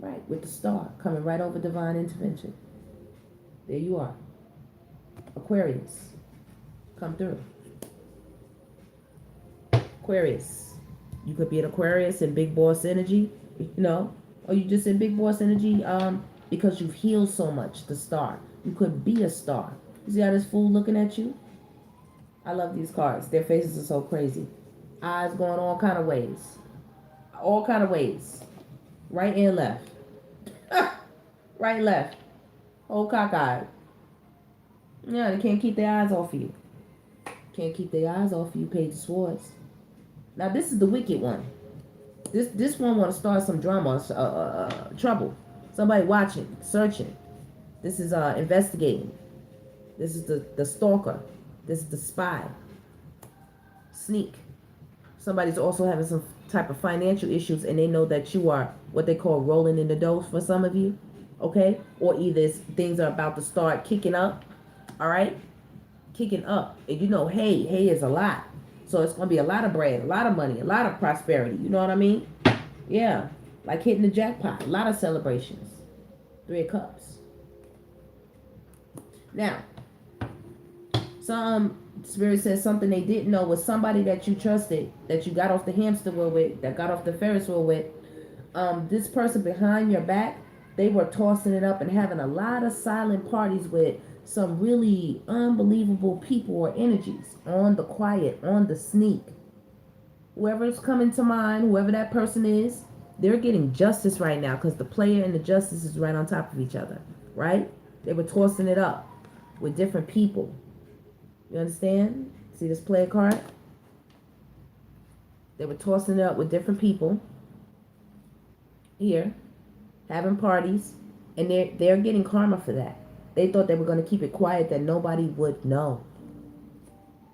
Right, with the star coming right over divine intervention. There you are. Aquarius. Come through. Aquarius. You could be an Aquarius in big boss energy, or you just in big boss energy because you've healed so much, the star. You could be a star. You see how this fool looking at you? I love these cards. Their faces are so crazy. Eyes going all kind of ways. All kind of ways. Right and left. Right and left. Whole cockeyed. Yeah, they can't keep their eyes off of you. Can't keep their eyes off of you, Page of Swords. Now this is the wicked one. This one want to start some drama, trouble. Somebody watching, searching. This is investigating. This is the stalker. This is the spy. Sneak. Somebody's also having some type of financial issues, and they know that you are what they call rolling in the dough for some of you. Okay? Or either things are about to start kicking up. All right? Kicking up. And hay is a lot. So it's going to be a lot of bread, a lot of money, a lot of prosperity. You know what I mean? Yeah. Like hitting the jackpot. A lot of celebrations. 3 of Cups. Now, some Spirit says something they didn't know was somebody that you trusted, that you got off the hamster wheel with, that got off the Ferris wheel with. This person behind your back, they were tossing it up and having a lot of silent parties with some really unbelievable people or energies on the quiet, on the sneak. Whoever's coming to mind, whoever that person is, they're getting justice right now because the player and the justice is right on top of each other, right? They were tossing it up with different people. You understand? See this player card? They were tossing it up with different people here, having parties, and they're getting karma for that. They thought they were going to keep it quiet, that nobody would know.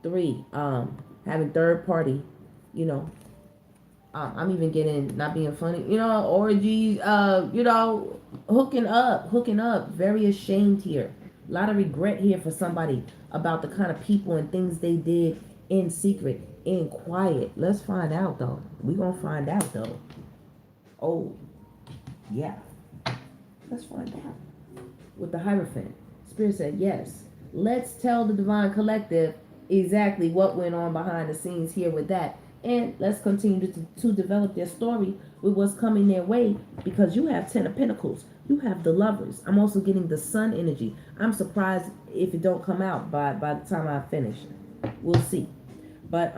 3, having third party, I'm even getting, not being funny, orgies, hooking up, very ashamed here. A lot of regret here for somebody about the kind of people and things they did in secret, in quiet. Let's find out, though. We're going to find out, though. Oh, yeah. Let's find out. With the Hierophant, Spirit said, yes, let's tell the Divine Collective exactly what went on behind the scenes here with that. And let's continue to develop their story with what's coming their way, because you have 10 of Pentacles. You have the Lovers. I'm also getting the Sun energy. I'm surprised if it don't come out by the time I finish. We'll see. But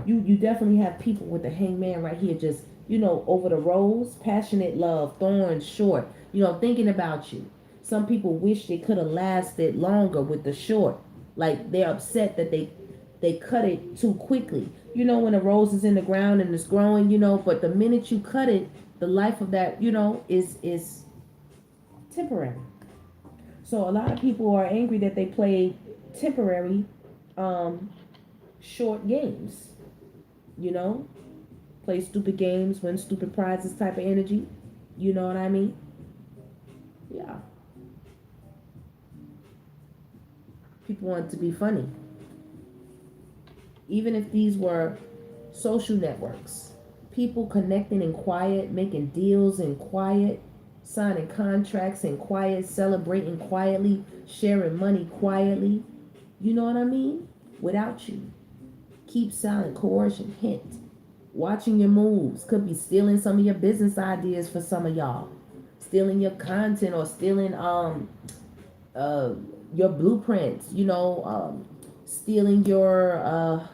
you definitely have people with the Hangman right here, just, over the rose, passionate love, thorns short, thinking about you. Some people wish they could have lasted longer with the short. Like they're upset that they cut it too quickly. When a rose is in the ground and it's growing, but the minute you cut it, the life of that, is temporary. So a lot of people are angry that they played temporary, short games. Play stupid games, win stupid prizes type of energy. You know what I mean? Yeah. People want it to be funny. Even if these were social networks, people connecting in quiet, making deals in quiet, signing contracts in quiet, celebrating quietly, sharing money quietly. You know what I mean? Without you. Keep silent, coercion, hint. Watching your moves. Could be stealing some of your business ideas for some of y'all. Stealing your content or stealing your blueprints, stealing your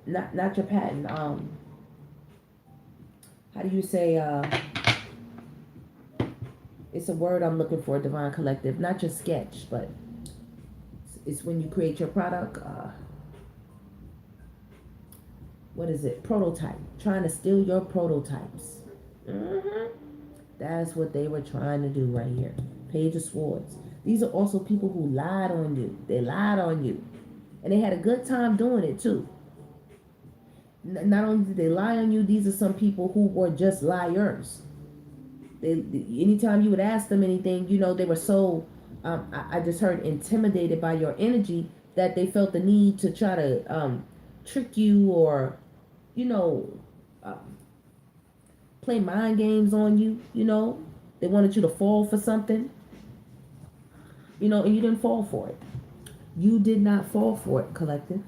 not your patent, how do you say, it's a word I'm looking for, Divine Collective, not your sketch, but it's when you create your product, what is it, prototype, trying to steal your prototypes. That's what they were trying to do right here. Page of Swords. These are also people who lied on you. They lied on you. And they had a good time doing it too. Not only did they lie on you, these are some people who were just liars. Anytime you would ask them anything, they were so, I just heard, intimidated by your energy that they felt the need to try to trick you or, play mind games on you, you know. They wanted you to fall for something, you know, and you didn't fall for it. You did not fall for it, collective.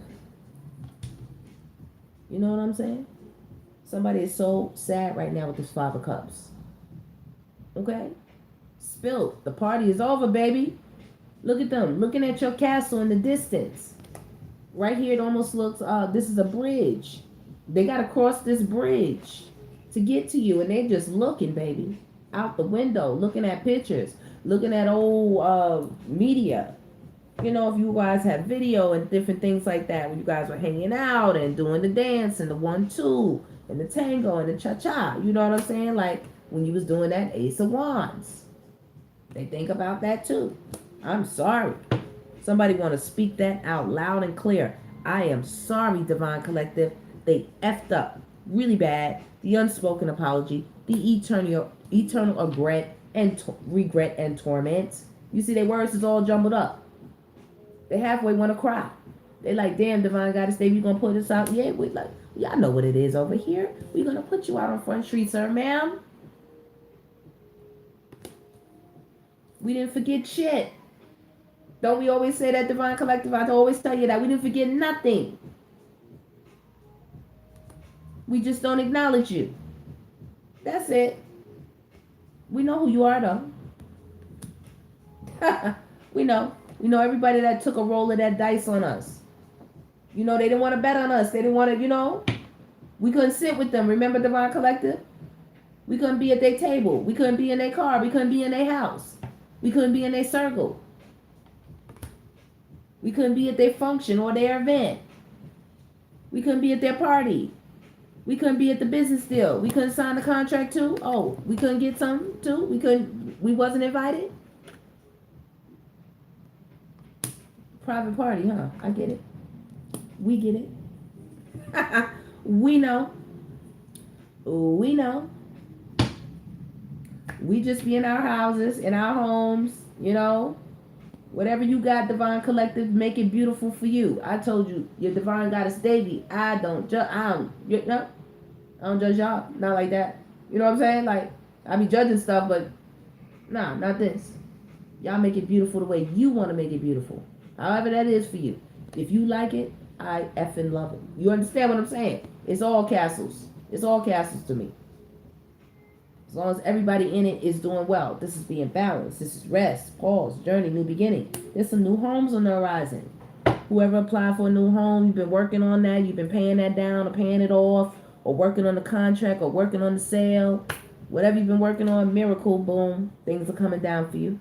You know what I'm saying? Somebody is so sad right now with this Five of Cups. Okay? Spilt. The party is over, baby. Look at them. Looking at your castle in the distance. Right here, it almost looks, this is a bridge. They got to cross this bridge to get to you. And they're just looking, baby. Out the window. Looking at pictures. Looking at old media. You know, if you guys have video and different things like that. When you guys were hanging out and doing the dance and the 1-2. And the tango and the cha-cha. You know what I'm saying? Like when you was doing that Ace of Wands. They think about that too. I'm sorry. Somebody want to speak that out loud and clear. I am sorry, Divine Collective. They effed up really bad. The unspoken apology. The eternal regret and torment. You see, their words is all jumbled up. They halfway want to cry. They like, damn, Divine Goddess, Dave, you gonna put this out? Yeah, we like, y'all know what it is over here. We gonna put you out on Front Street, sir, ma'am. We didn't forget shit. Don't we always say that, Divine Collective? I always tell you that. We didn't forget nothing. We just don't acknowledge you. That's it. We know who you are, though. We know. We know everybody that took a roll of that dice on us. You know, they didn't want to bet on us. They didn't want to, you know. We couldn't sit with them. Remember, Divine Collective? We couldn't be at their table. We couldn't be in their car. We couldn't be in their house. We couldn't be in their circle. We couldn't be at their function or their event. We couldn't be at their party. We couldn't be at the business deal. We couldn't sign the contract too. Oh, we couldn't get something too. We wasn't invited. Private party, huh? I get it. We get it. We know. We know. We just be in our houses, in our homes, you know. Whatever you got, Divine Collective, make it beautiful for you. I told you, your Divine Goddess Davy. I don't judge y'all. Not like that. You know what I'm saying? Like, I be judging stuff, but nah, not this. Y'all make it beautiful the way you want to make it beautiful. However that is for you. If you like it, I effing love it. You understand what I'm saying? It's all castles. It's all castles to me. As long as everybody in it is doing well. This is being balanced. This is rest, pause, journey, new beginning. There's some new homes on the horizon. Whoever applied for a new home, you've been working on that. You've been paying that down or paying it off or working on the contract or working on the sale. Whatever you've been working on, miracle, boom. Things are coming down for you.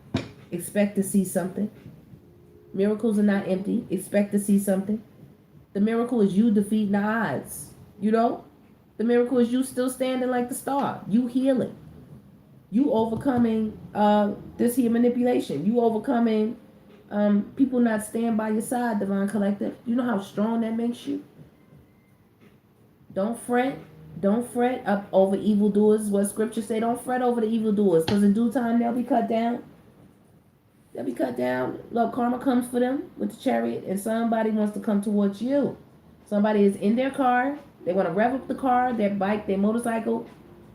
Expect to see something. Miracles are not empty. Expect to see something. The miracle is you defeating the odds. You know? The miracle is you still standing like the star. You healing. You overcoming this here manipulation. You overcoming people not staying by your side, Divine Collective. You know how strong that makes you? Don't fret. Don't fret up over evildoers. What scripture say, don't fret over the evildoers, because in due time they'll be cut down. They'll be cut down. Look, karma comes for them with the chariot, and somebody wants to come towards you. Somebody is in their car. They want to rev up the car, their bike, their motorcycle.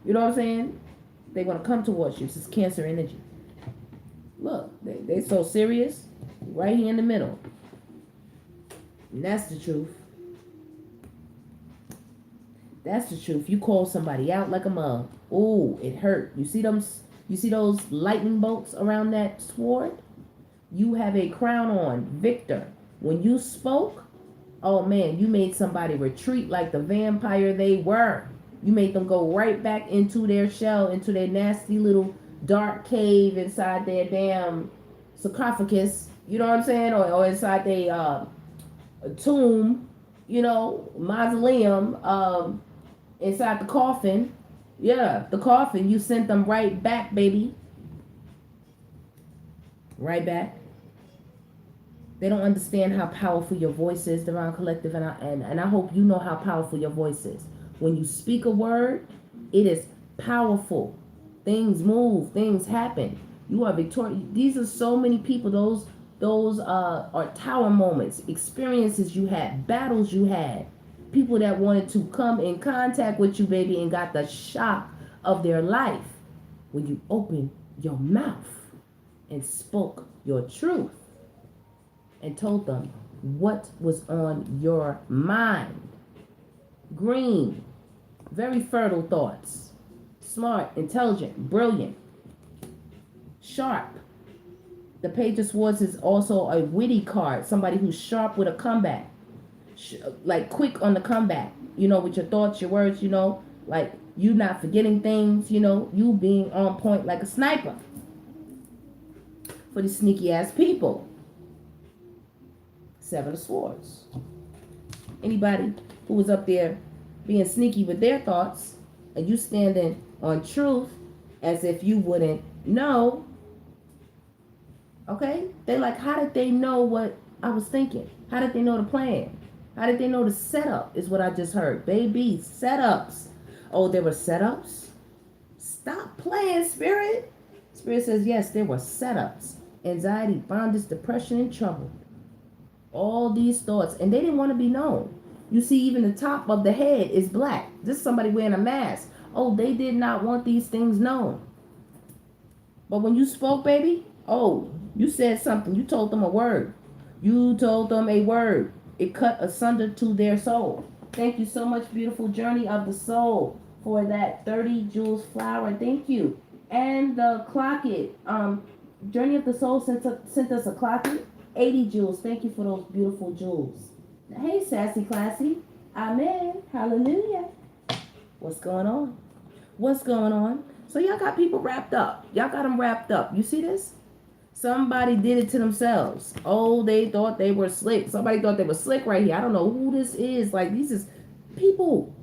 You know what I'm saying? They want to come towards you. This is Cancer energy. Look, they so serious. Right here in the middle. And that's the truth. That's the truth. You call somebody out like a mug. Ooh, it hurt. You see them? You see those lightning bolts around that sword? You have a crown on, victor. When you spoke, oh man, you made somebody retreat like the vampire they were. You made them go right back into their shell, into their nasty little dark cave inside their damn sarcophagus. You know what I'm saying? Or inside their tomb, you know, mausoleum, inside the coffin. Yeah, the coffin. You sent them right back, baby. Right back. They don't understand how powerful your voice is, Divine Collective, and I hope you know how powerful your voice is. When you speak a word, it is powerful. Things move, things happen. You are victorious. These are so many people. Those are tower moments, experiences you had, battles you had, people that wanted to come in contact with you, baby, and got the shock of their life when you opened your mouth and spoke your truth and told them what was on your mind. Green, very fertile thoughts. Smart, intelligent, brilliant, sharp. The Page of Swords is also a witty card. Somebody who's sharp with a comeback. Like quick on the comeback. You know, with your thoughts, your words, you know. Like you not forgetting things, you know. You being on point like a sniper. For the sneaky ass people. Seven of Swords. Anybody who was up there being sneaky with their thoughts and you standing on truth as if you wouldn't know. Okay? They like, how did they know what I was thinking? How did they know the plan? How did they know the setup is what I just heard. Baby, setups. Oh, there were setups? Stop playing, Spirit. Spirit says, yes, there were setups. Anxiety, bondage, depression, and trouble. All these thoughts. And they didn't want to be known. You see, even the top of the head is black. This is somebody wearing a mask. Oh, they did not want these things known. But when you spoke, baby, oh, you said something. You told them a word. You told them a word. It cut asunder to their soul. Thank you so much, beautiful Journey of the Soul, for that 30 jewels flower. Thank you. And the clock it. Journey of the Soul sent us a clock it. 80 jewels. Thank you for those beautiful jewels. Hey, Sassy Classy. Amen. Hallelujah. What's going on? What's going on? So y'all got people wrapped up. Y'all got them wrapped up. You see this? Somebody did it to themselves. Oh, they thought they were slick. Somebody thought they were slick right here. I don't know who this is. Like, these is people.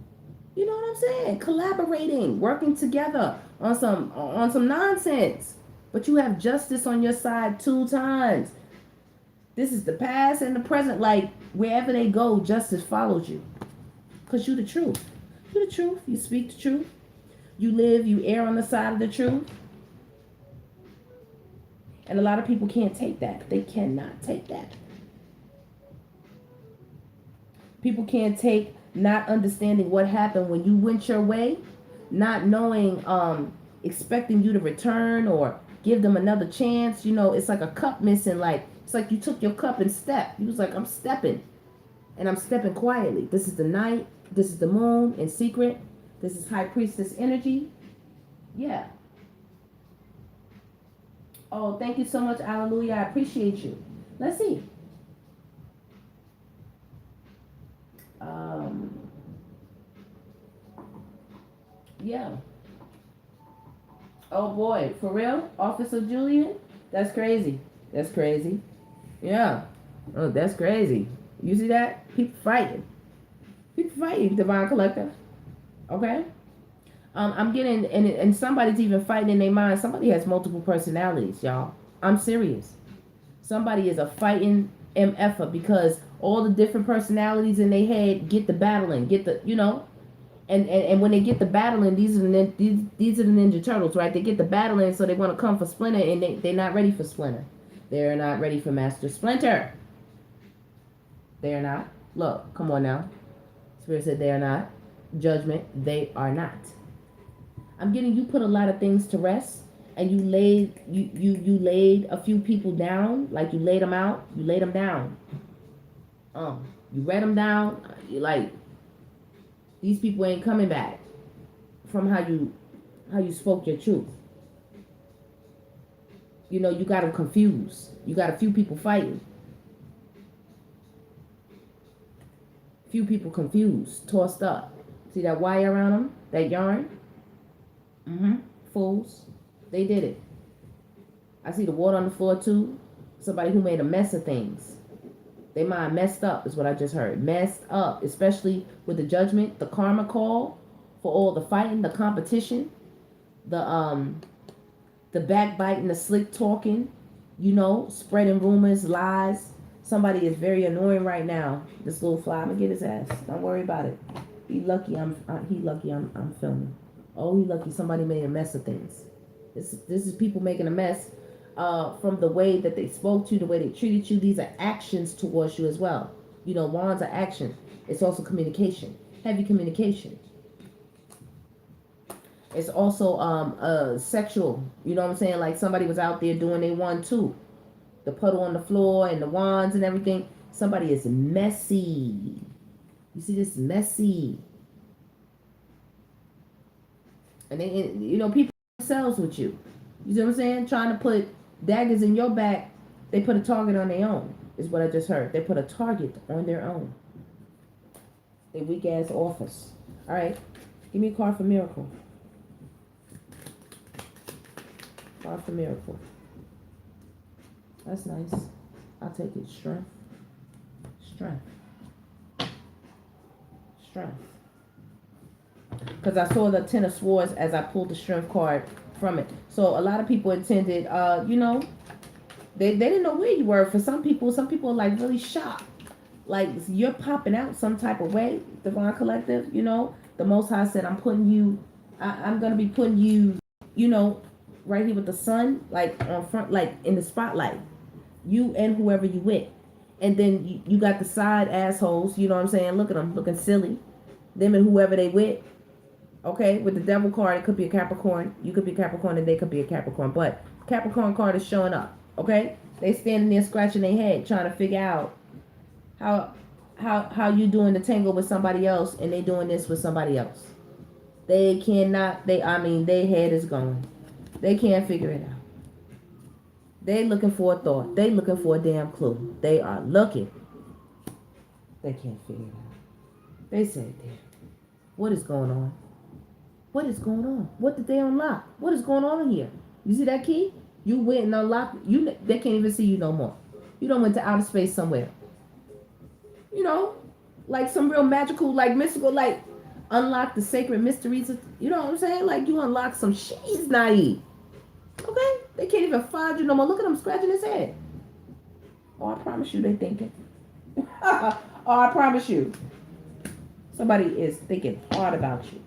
You know what I'm saying? Collaborating, working together on some nonsense. But you have justice on your side 2 times. This is the past and the present. Like, wherever they go, justice follows you. Because you're the truth. You're the truth. You speak the truth. You live, you err on the side of the truth. And a lot of people can't take that. They cannot take that. People can't take not understanding what happened when you went your way, not knowing, expecting you to return or give them another chance. You know, it's like a cup missing. Like, it's like you took your cup and stepped. You was like, I'm stepping. And I'm stepping quietly. This is the night. This is the moon in secret. This is High Priestess energy. Yeah. Oh, thank you so much. Hallelujah. I appreciate you. Let's see. Yeah. Oh boy, for real? Office of Julian? That's crazy. That's crazy. Yeah. Oh, that's crazy. You see that? People fighting. People fighting, Divine Collector. Okay? I'm getting, and somebody's even fighting in their mind. Somebody has multiple personalities, y'all. I'm serious. Somebody is a fighting MFer because all the different personalities in their head get the battling, get the, you know, and when they get the battling, these are the Ninja Turtles, right? They get the battling, so they want to come for Splinter, and they're not ready for Splinter. They're not ready for Master Splinter. They're not. Look, come on now. Spirit said they are not. Judgment, they are not. I'm getting, you put a lot of things to rest, and you laid a few people down, like you laid them out, you laid them down. You read them down, you like, these people ain't coming back from how you spoke your truth. You know, you got them confused. You got a few people fighting. Few people confused, tossed up. See that wire around them? That yarn? Fools. They did it. I see the water on the floor too. Somebody who made a mess of things. They mind messed up is what I just heard. Messed up. Especially with the judgment, the karma call for all the fighting, the competition, the backbiting, the slick talking, you know, spreading rumors, lies. Somebody is very annoying right now. This little fly, I'm gonna get his ass. Don't worry about it. He lucky I'm filming. Oh, he lucky somebody made a mess of things. This is people making a mess from the way that they spoke to you, the way they treated you. These are actions towards you as well. You know, wands are action. It's also communication. Heavy communication. It's also sexual. You know what I'm saying? Like somebody was out there doing they one too. The puddle on the floor and the wands and everything. Somebody is messy. You see this messy. And they, you know, people themselves with you. You see what I'm saying? Trying to put daggers in your back. They put a target on their own, is what I just heard. They put a target on their own. They weak ass office. All right. Give me a card for miracle. Card for miracle. That's nice. I'll take it. Strength. Strength. Strength. Because I saw the Ten of Swords as I pulled the strength card from it. So a lot of people attended, you know, they didn't know where you were. For some people are like really shocked. Like you're popping out some type of way, Divine Collective, you know. The Most High said, I'm putting you, I'm going to be putting you, you know, right here with the sun, like on front, like in the spotlight. You and whoever you with. And then you got the side assholes, you know what I'm saying? Look at them, looking silly. Them and whoever they with. Okay, with the devil card, it could be a Capricorn. You could be a Capricorn and they could be a Capricorn. But Capricorn card is showing up. Okay? They standing there scratching their head trying to figure out how you doing the tango with somebody else and they doing this with somebody else. They cannot, their head is going. They can't figure it out. They looking for a thought. They looking for a damn clue. They are looking. They can't figure it out. They say, damn, what is going on? What is going on? What did they unlock? What is going on in here? You see that key? You went and unlocked. They can't even see you no more. You done went to outer space somewhere. You know, like some real magical, like mystical, like unlock the sacred mysteries. You know what I'm saying? Like you unlock some shit. He's naive. Okay? They can't even find you no more. Look at him scratching his head. Oh, I promise you they thinking. Oh, I promise you. Somebody is thinking hard about you.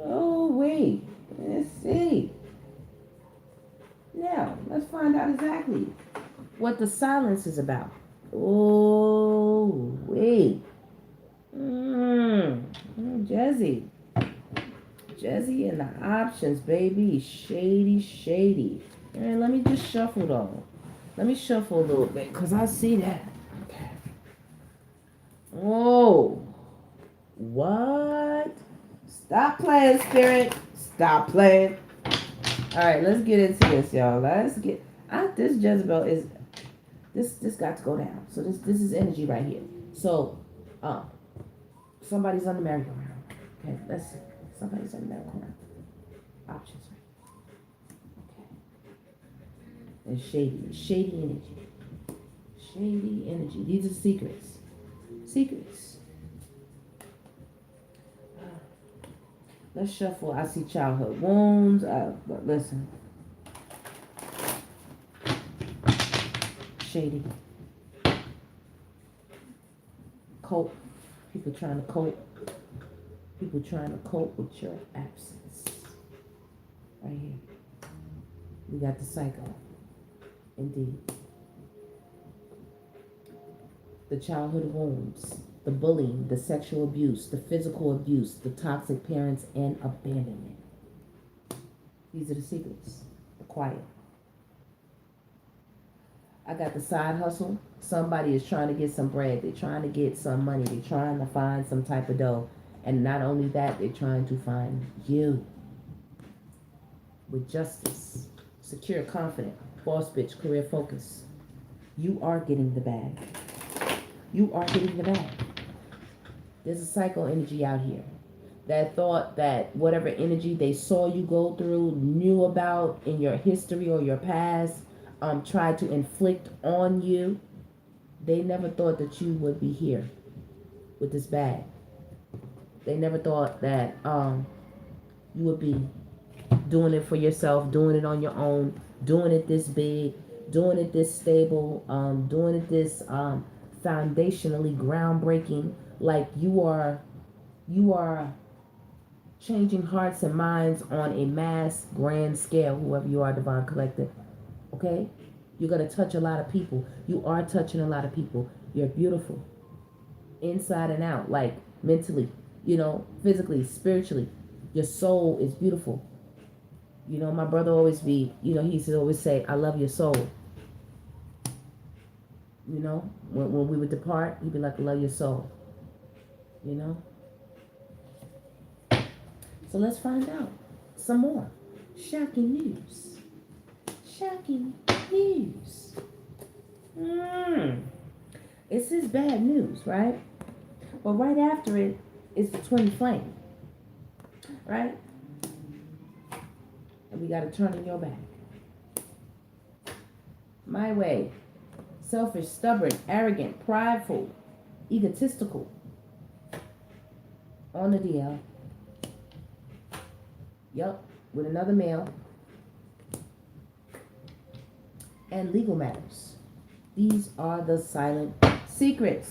Oh, wait. Let's see. Now, let's find out exactly what the silence is about. Oh, wait. Jazzy. Jazzy and the options, baby. Shady, shady. And let me just shuffle, though. Let me shuffle a little bit, because I see that. Okay. Whoa. What? Stop playing, Spirit. Stop playing. All right, let's get into this, y'all. Let's get... this Jezebel is... This got to go down. So this is energy right here. So, somebody's on the merry-go-round. Okay, let's see. Somebody's on the merry-go-round. Options right. Okay. And shady energy. Shady energy. These are secrets. Secrets. Let's shuffle. I see childhood wounds. But listen. Shady. Cope. People trying to cope. People trying to cope with your absence. Right here. We got the cycle. Indeed. The childhood wounds. The bullying. The sexual abuse. The physical abuse. The toxic parents and abandonment. These are the secrets. The quiet. I got the side hustle. Somebody is trying to get some bread. They're trying to get some money. They're trying to find some type of dough. And not only that, they're trying to find you. With justice. Secure, confident. Boss bitch, career focus. You are getting the bag. You are getting the bag. There's a psycho energy out here. That thought that whatever energy they saw you go through, knew about in your history or your past, tried to inflict on you, they never thought that you would be here with this bag. They never thought that you would be doing it for yourself, doing it on your own, doing it this big, doing it this stable, doing it this foundationally groundbreaking. Like you are changing hearts and minds on a mass grand scale, whoever you are, Divine Collective. Okay? You're going to touch a lot of people. You are touching a lot of people. You're beautiful. Inside and out. Like mentally, physically, spiritually. Your soul is beautiful. You know, my brother always be, you know, he used to always say, I love your soul. You know, when we would depart, he'd be like, I love your soul. You know? So let's find out some more shocking news. Shocking news. This is bad news, right? But right after it is the twin flame, right? And we got to turn in your back. My way. Selfish, stubborn, arrogant, prideful, egotistical. On the DL. Yup, with another male. And legal matters. These are the silent secrets.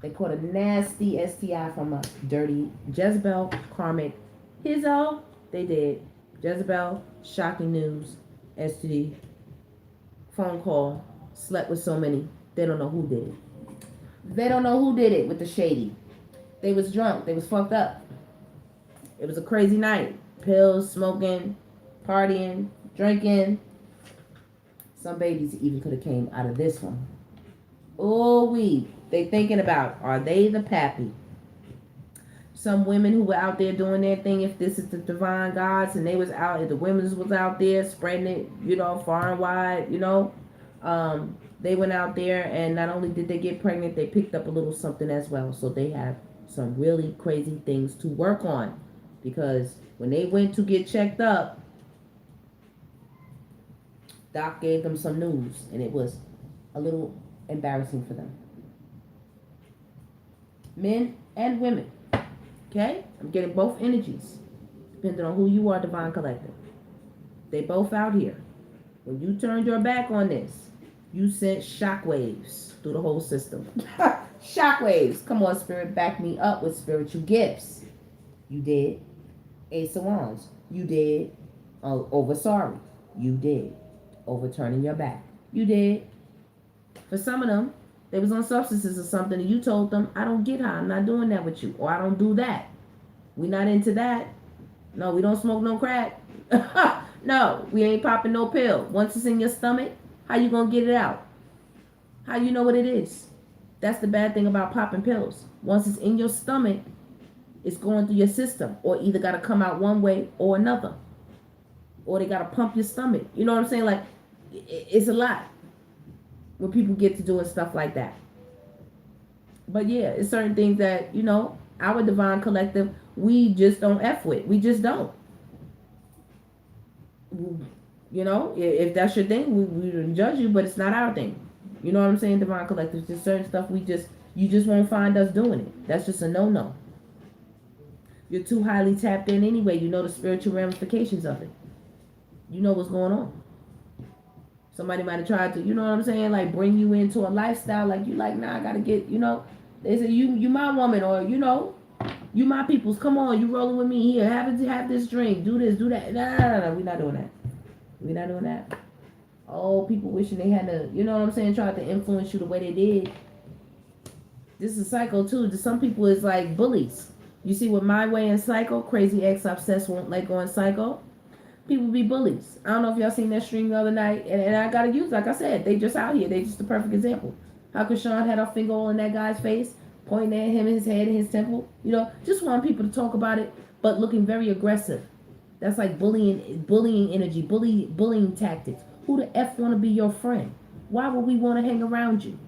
They caught a nasty STI from a dirty Jezebel, karmic Hizzo. They did. Jezebel, shocking news, STD, phone call, slept with so many. They don't know who did it. They don't know who did it with the shady. They was drunk. They was fucked up. It was a crazy night. Pills, smoking, partying, drinking. Some babies even could have came out of this one. Oh, they thinking about, are they the pappy? Some women who were out there doing their thing, if this is the divine gods, and they was out, if the women was out there spreading it, you know, far and wide, you know, they went out there, and not only did they get pregnant, they picked up a little something as well. So they have some really crazy things to work on, because when they went to get checked up, Doc gave them some news, and it was a little embarrassing for them. Men and women. Okay? I'm getting both energies, depending on who you are, Divine Collective. They both out here. When you turned your back on this, you sent shockwaves through the whole system. Shockwaves. Come on, Spirit, back me up with spiritual gifts. You did. Ace of Wands. You did. Over sorry. You did. Overturning your back. You did. For some of them, they was on substances or something, and you told them, I don't get high. I'm not doing that with you. Or I don't do that. We not into that. No, we don't smoke no crack. No, we ain't popping no pill. Once it's in your stomach, how you gonna get it out? How you know what it is? That's the bad thing about popping pills. Once it's in your stomach, it's going through your system. Or either got to come out one way or another. Or they got to pump your stomach. You know what I'm saying? Like, it's a lot when people get to doing stuff like that. But yeah, it's certain things that, you know, our Divine Collective, we just don't F with. We just don't. You know, if that's your thing, we don't judge you, but it's not our thing. You know what I'm saying, Divine Collective? Just certain stuff you just won't find us doing it. That's just a no-no. You're too highly tapped in anyway. You know the spiritual ramifications of it. You know what's going on. Somebody might have tried to, you know what I'm saying, like bring you into a lifestyle like you like, nah, I gotta get, you know, they say you my woman, or you know, you my peoples, come on, you rolling with me here, have this drink, do this, do that. No, we're not doing that. We're not doing that. Oh, people wishing they had to, you know what I'm saying, try to influence you the way they did. This is psycho too. Some people is like bullies. You see with My Way and Psycho, Crazy Ex Obsessed Won't Let Go and Psycho. People be bullies. I don't know if y'all seen that stream the other night, and I gotta use, like I said, they just out here. They just a perfect example. How could Sean had her finger all in that guy's face, pointing at him, his head, and his temple? You know, just want people to talk about it, but looking very aggressive. That's like bullying energy, bullying tactics. Who the F want to be your friend? Why would we want to hang around you?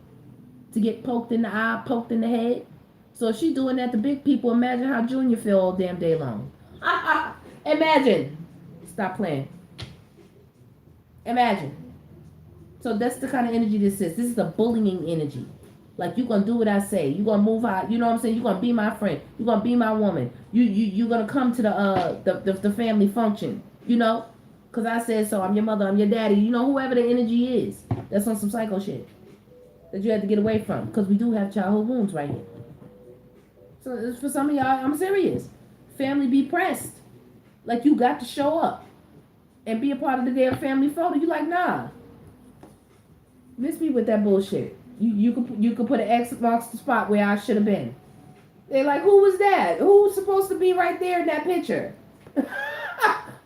To get poked in the eye, poked in the head? So if she doing that to big people, imagine how Junior feel all damn day long. Imagine. Stop playing. Imagine. So that's the kind of energy this is. This is the bullying energy. Like, you gonna do what I say. You gonna move out. You know what I'm saying? You gonna be my friend. You gonna be my woman. You gonna come to the family function. You know, cause I said so. I'm your mother. I'm your daddy. You know, whoever the energy is. That's on some psycho shit that you have to get away from. Cause we do have childhood wounds right here. So for some of y'all, I'm serious. Family be pressed. Like, you got to show up and be a part of the damn family photo. You like, nah. Miss me with that bullshit. You could put an X marks the spot where I should have been. They're like, who was that? Who's supposed to be right there in that picture?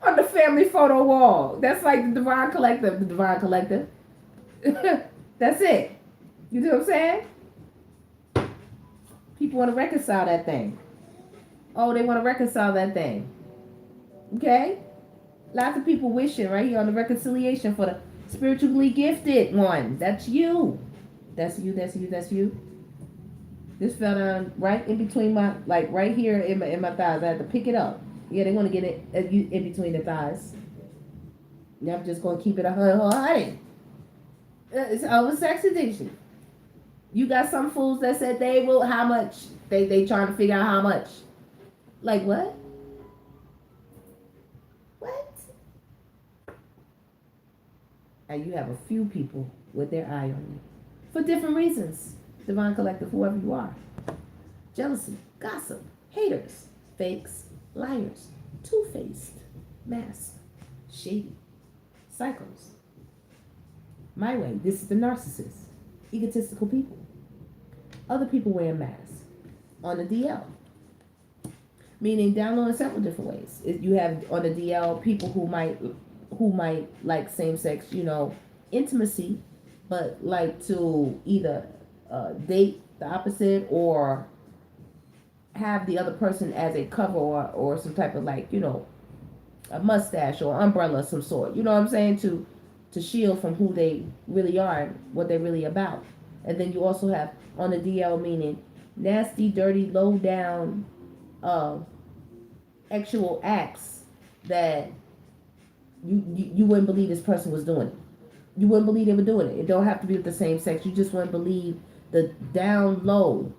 On the family photo wall. That's like the Divine Collective. The Divine Collective. That's it. You know what I'm saying? People want to reconcile that thing. Oh, they want to reconcile that thing. Okay? Lots of people wishing right here on the reconciliation for the spiritually gifted one. That's you. That's you, that's you, that's you. This fell down right in between my, like right here in my thighs. I had to pick it up. Yeah, they want to get it in between the thighs. Yeah, I'm just going to keep it 100. It's over sex addiction. You got some fools that said they will, how much? They trying to figure out how much. Like what? What? And you have a few people with their eye on you. For different reasons. Divine Collective, whoever you are. Jealousy, gossip, haters, fakes, liars, two-faced, masked, shady, psychos. My way, this is the narcissist. Egotistical people. Other people wearing masks. On the DL. Meaning down low in several different ways. You have on the DL people who might like same-sex, intimacy, but like to either date the opposite or have the other person as a cover or some type of like, a mustache or umbrella of some sort. You know what I'm saying? To shield from who they really are and what they're really about. And then you also have on the DL meaning nasty, dirty, low down actual acts that you wouldn't believe this person was doing it. You wouldn't believe they were doing it. It don't have to be with the same sex. You just wouldn't believe the down low,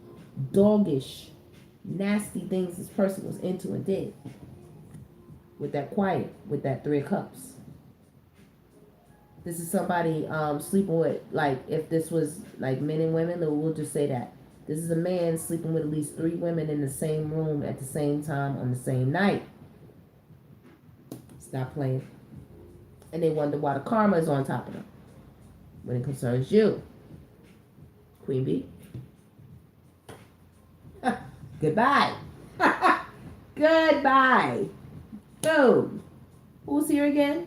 doggish, nasty things this person was into and did. With that quiet, with that 3 of Cups. This is somebody sleeping with, like, if this was like men and women, we'll just say that. This is a man sleeping with at least 3 women in the same room at the same time on the same night. Stop playing. And they wonder why the karma is on top of them when it concerns you. Queen Bee. Goodbye. Goodbye. Boom. Who's here again?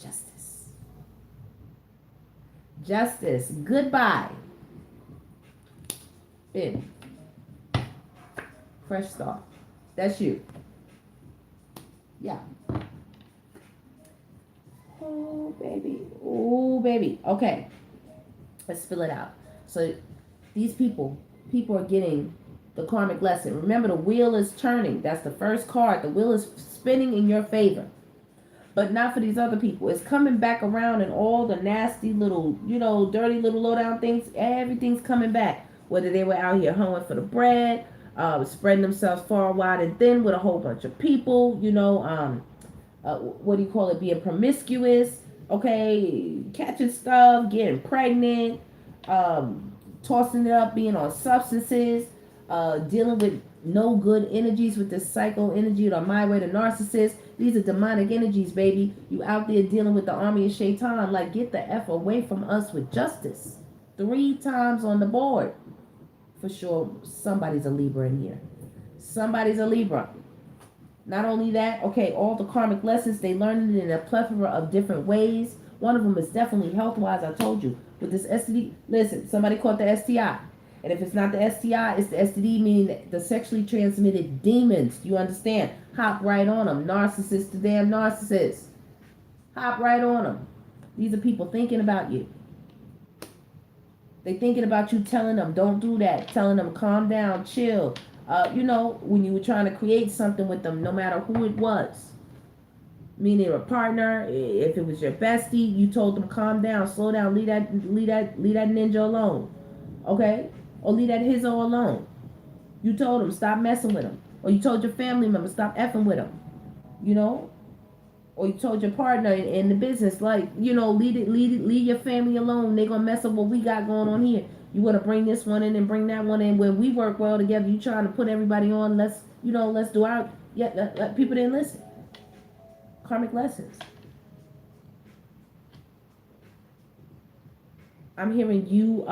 Justice. Justice. Goodbye. In. Fresh start. That's you. Yeah. Oh, baby. Oh, baby. Okay. Let's fill it out. So these people are getting the karmic lesson. Remember, the wheel is turning. That's the first card. The wheel is spinning in your favor. But not for these other people. It's coming back around and all the nasty little, dirty little low down things. Everything's coming back. Whether they were out here hoeing for the bread, spreading themselves far, wide, and thin with a whole bunch of people, what do you call it, being promiscuous, okay, catching stuff, getting pregnant, tossing it up, being on substances, dealing with no good energies with this psycho energy or my way to narcissist. These are demonic energies, baby. You out there dealing with the army of Shaitan. Like, get the F away from us with justice. 3 times on the board. For sure, somebody's a Libra in here. Somebody's a Libra. Not only that, okay, all the karmic lessons, they learned it in a plethora of different ways. One of them is definitely health-wise, I told you. With this STD, listen, somebody caught the STI. And if it's not the STI, it's the STD, meaning the sexually transmitted demons. You understand? Hop right on them. Narcissists, the damn narcissists. Hop right on them. These are people thinking about you. They thinking about you, telling them, don't do that. Telling them, calm down, chill. When you were trying to create something with them, no matter who it was. Meaning a partner, if it was your bestie, you told them, calm down, slow down, leave that ninja alone. Okay? Or leave that hizzo alone. You told them, stop messing with him. Or you told your family member, stop effing with him. Or you told your partner in the business, like, leave your family alone. They're going to mess up what we got going on here. You want to bring this one in and bring that one in. When we work well together, you trying to put everybody on. Let's do our, people didn't listen. Karmic lessons. I'm hearing you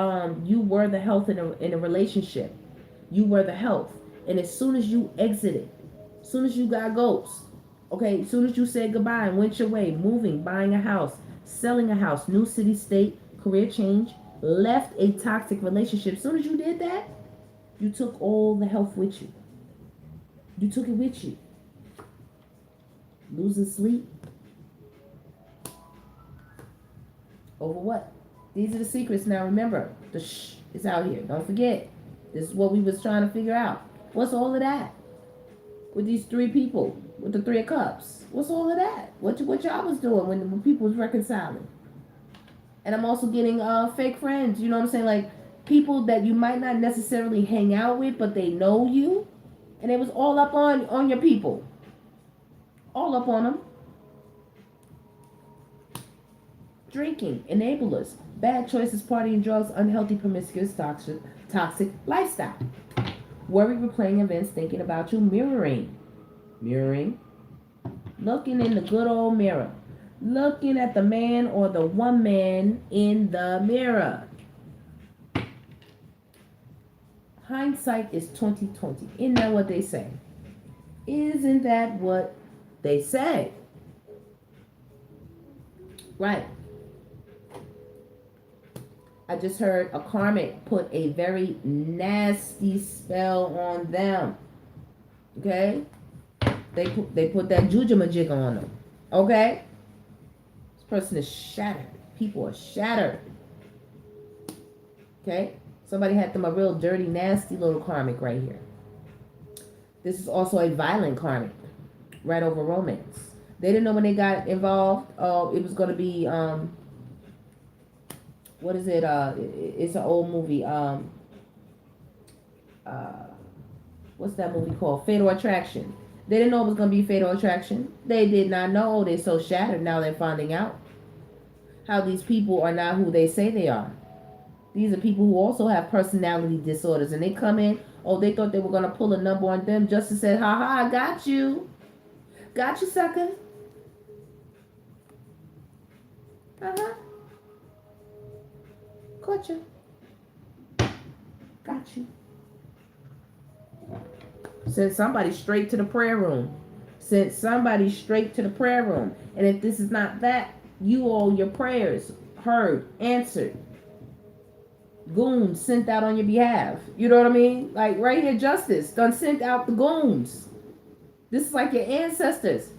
were the health in a relationship. You were the health. And as soon as you exited, as soon as you got ghosts, okay, as soon as you said goodbye and went your way, moving, buying a house, selling a house, new city, state, career change, left a toxic relationship, as soon as you did that, you took all the health with you. You took it with you. Losing sleep. Over what? These are the secrets. Now remember, the shh is out here. Don't forget. This is what we was trying to figure out. What's all of that? With these three people, with the Three of Cups. What's all of that? What y'all was doing when people was reconciling? And I'm also getting fake friends. You know what I'm saying? Like people that you might not necessarily hang out with, but they know you. And it was all up on your people. All up on them. Drinking, enablers, bad choices, partying, drugs, unhealthy, promiscuous, toxic lifestyle. Worry, replaying events, thinking about you, mirroring. Looking in the good old mirror. Looking at the man or the woman in the mirror. Hindsight is 20/20. Isn't that what they say? Isn't that what they say? Right. I just heard a karmic put a very nasty spell on them. Okay? They put that juju-majigga on them. Okay? This person is shattered. People are shattered. Okay? Somebody had them a real dirty, nasty little karmic right here. This is also a violent karmic. Right over romance. They didn't know when they got involved. It was going to be... what is it? It's an old movie. What's that movie called? Fatal Attraction. They didn't know it was going to be Fatal Attraction. They did not know. They're so shattered now they're finding out how these people are not who they say they are. These are people who also have personality disorders. And they come in, they thought they were going to pull a number on them. Justice said, ha ha, I got you. Got you, sucker. Uh-huh. Got you. Got you. Sent somebody straight to the prayer room. Sent somebody straight to the prayer room. And if this is not that, your prayers heard, answered. Goons sent out on your behalf. You know what I mean? Like right here, justice done sent out the goons. This is like your ancestors.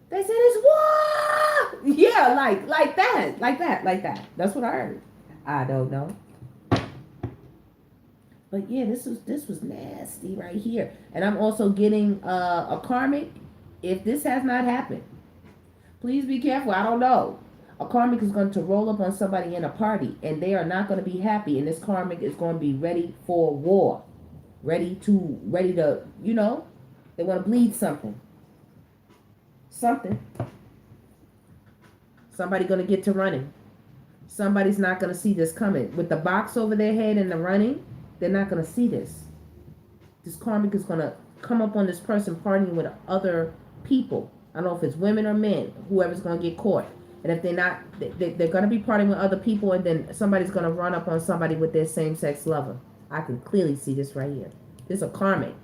They said it's war. Yeah, like that. That's what I heard. I don't know. But yeah, this was nasty right here. And I'm also getting a karmic. If this has not happened, please be careful. I don't know. A karmic is going to roll up on somebody in a party, and they are not going to be happy. And this karmic is going to be ready for war, ready to, they want to bleed something. Somebody going to get to running. Somebody's not going to see this coming. With the box over their head and the running, they're not going to see this. This karmic is going to come up on this person partying with other people. I don't know if it's women or men, whoever's going to get caught. And if they're not, they're going to be partying with other people, and then somebody's going to run up on somebody with their same-sex lover. I can clearly see this right here. This is a karmic.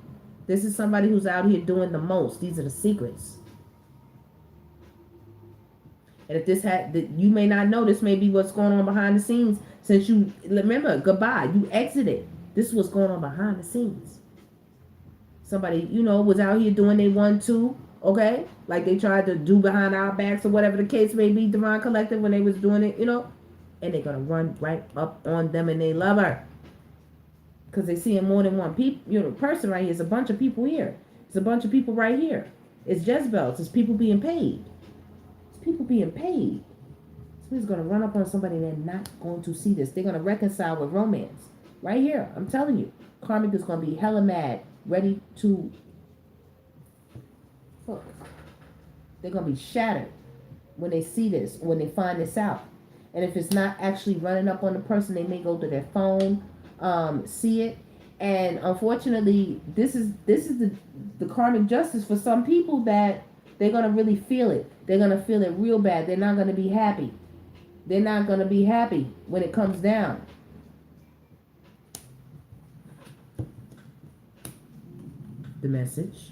This is somebody who's out here doing the most. These are the secrets. And if this you may not know, this may be what's going on behind the scenes. Since you, remember, goodbye, you exited. This is what's going on behind the scenes. Somebody, was out here doing they 1-2, okay? Like they tried to do behind our backs or whatever the case may be, Divine Collective, when they was doing it, and they're going to run right up on them and they love her. Because they see more than one person right here. It's a bunch of people here. It's a bunch of people right here. It's Jezebels. It's people being paid. People being paid. Somebody's going to run up on somebody and they're not going to see this. They're going to reconcile with romance. Right here. I'm telling you. Karmic is going to be hella mad. Ready to... Look. They're going to be shattered when they see this. When they find this out. And if it's not actually running up on the person, they may go to their phone, see it. And unfortunately, this is the karmic justice for some people that they're going to really feel it. They're going to feel it real bad. They're not going to be happy. They're not going to be happy when it comes down. The message.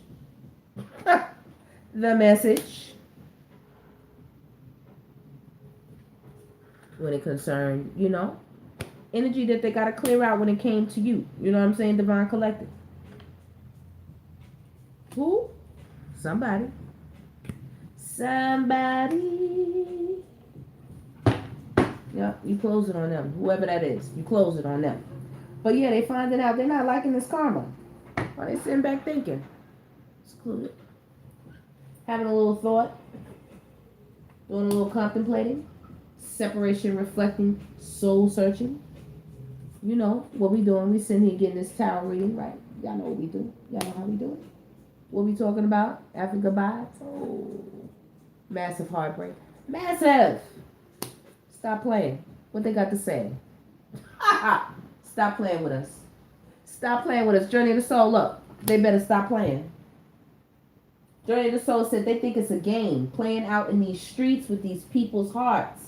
The message. When it concerned, energy that they got to clear out when it came to you. You know what I'm saying? Divine Collective. Who? Somebody. Yeah, you close it on them. Whoever that is, you close it on them. But yeah, they finding out they're not liking this karma. Why they sitting back thinking? Secluded. Having a little thought. Doing a little contemplating. Separation, reflecting, soul searching. You know what we doing. We sitting here getting this tarot reading, right? Y'all know what we do. Y'all know how we do it. What we talking about? After goodbyes? Oh, massive heartbreak. Massive! Stop playing. What they got to say? Stop playing with us. Stop playing with us. Journey of the Soul, look. They better stop playing. Journey of the Soul said they think it's a game. Playing out in these streets with these people's hearts.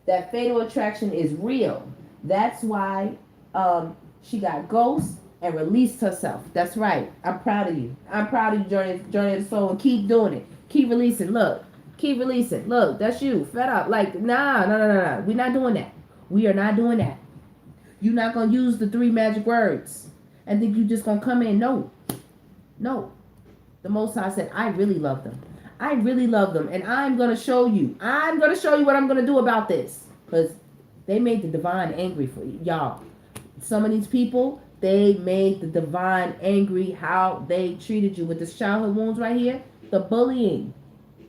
That fatal attraction is real. That's why she got ghosts and released herself. That's right. I'm proud of you. I'm proud of you, Journey of the Soul, and keep doing it. Keep releasing. Look. Keep releasing. Look, that's you. Fed up. Like, nah. We're not doing that. We are not doing that. You're not going to use the 3 magic words and think you're just going to come in. No. The Most High said, I really love them. I really love them. And I'm going to show you. I'm going to show you what I'm going to do about this. Because they made the divine angry for y'all. Some of these people, they made the divine angry how they treated you with this childhood wounds right here. The bullying.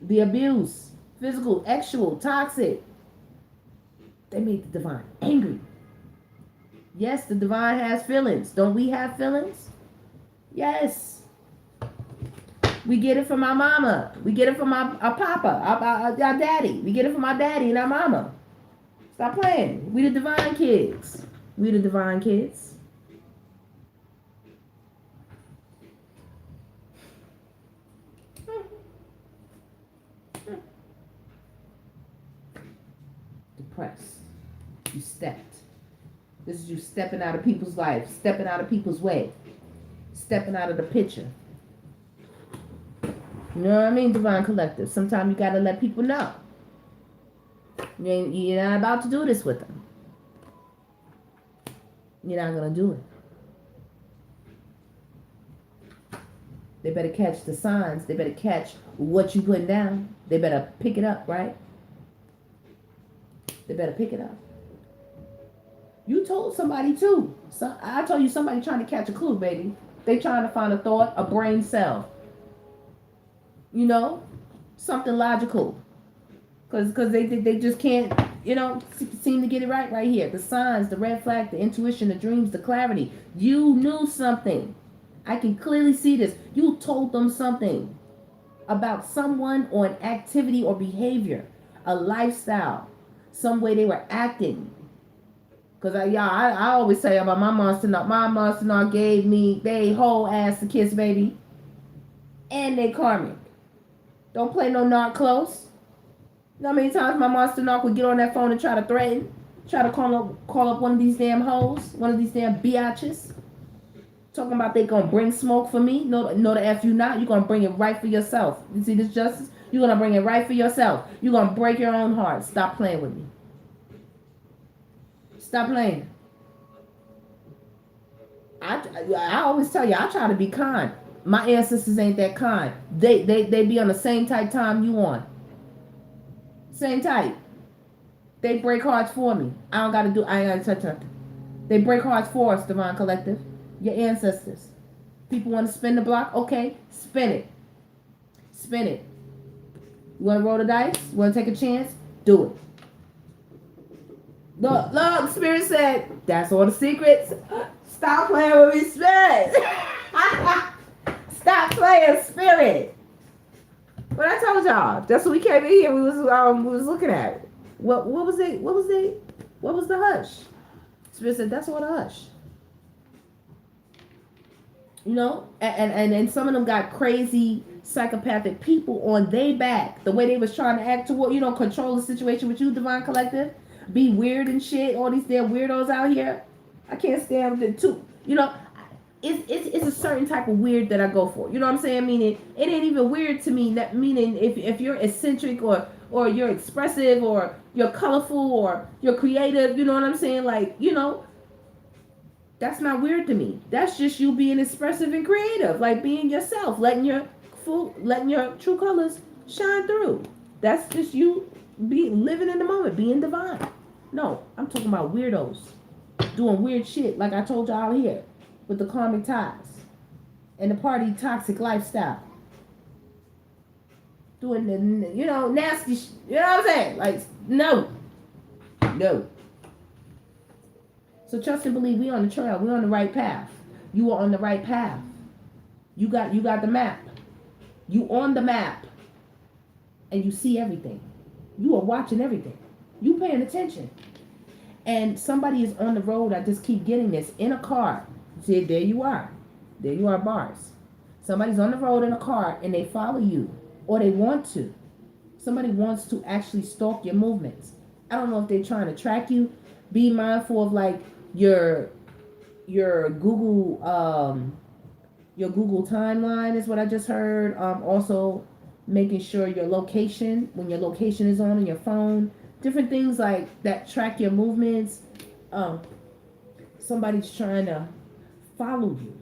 The abuse, physical, actual, toxic. They made the divine angry. Yes, the divine has feelings. Don't we have feelings? Yes. We get it from our mama. We get it from our papa, our daddy. We get it from our daddy and our mama. Stop playing. We the divine kids. We the divine kids. Depressed. You stepped. This is you stepping out of people's lives, stepping out of people's way, stepping out of the picture. You know what I mean, Divine Collective? Sometimes you gotta let people know. You're not about to do this with them. You're not gonna do it. They better catch the signs. They better catch what you putting down. They better pick it up, right? They better pick it up. You told somebody too. So I told you somebody trying to catch a clue, baby. They trying to find a thought, a brain cell. You know, something logical. Because they just can't, seem to get it right here. The signs, the red flag, the intuition, the dreams, the clarity. You knew something. I can clearly see this. You told them something about someone or an activity or behavior, a lifestyle, some way they were acting. Because I always say about my monster knock. My monster knock gave me they whole ass to kiss, baby. And they karmic. Don't play no knock close. You know how many times my monster knock would get on that phone and try to threaten? Try to call up one of these damn hoes? One of these damn biatches? Talking about they gonna bring smoke for me? No, the F you not. You're gonna bring it right for yourself. You see this justice? You're gonna bring it right for yourself. You're gonna break your own heart. Stop playing with me. Stop playing. I always tell you, I try to be kind. My ancestors ain't that kind. They be on the same type time you on. Same type. They break hearts for me. I ain't gotta touch nothing. They break hearts for us, Divine Collective. Your ancestors. People want to spin the block? Okay, spin it. Spin it. You want to roll the dice? You want to take a chance? Do it. Look, Spirit said, that's all the secrets. Stop playing with me, Spirit. Stop playing, Spirit. What I told y'all. That's what we came in here. We was looking at. What was it? What was the hush? Spirit said, that's all the hush. And some of them got crazy psychopathic people on their back. The way they was trying to act toward, control the situation with you, Divine Collective. Be weird and shit. All these damn weirdos out here. I can't stand them too. it's a certain type of weird that I go for. You know what I'm saying? Meaning it ain't even weird to me. That meaning if you're eccentric or you're expressive or you're colorful or you're creative, you know what I'm saying? Like, you know, that's not weird to me. That's just you being expressive and creative, like being yourself, letting your true colors shine through. That's just you be living in the moment, being divine. No, I'm talking about weirdos doing weird shit, like I told y'all here, with the karmic ties and the party toxic lifestyle, doing the nasty, you know what I'm saying? Like no, no. So trust and believe we on the trail. We on the right path. You are on the right path. You got the map. You on the map. And you see everything. You are watching everything. You paying attention. And somebody is on the road. I just keep getting this. In a car. See, there you are. There you are, bars. Somebody's on the road in a car and they follow you. Or they want to. Somebody wants to actually stalk your movements. I don't know if they're trying to track you. Be mindful of like your Google timeline is what I just heard. Also making sure your location, when your location is on your phone, different things like that track your movements. Somebody's trying to follow you.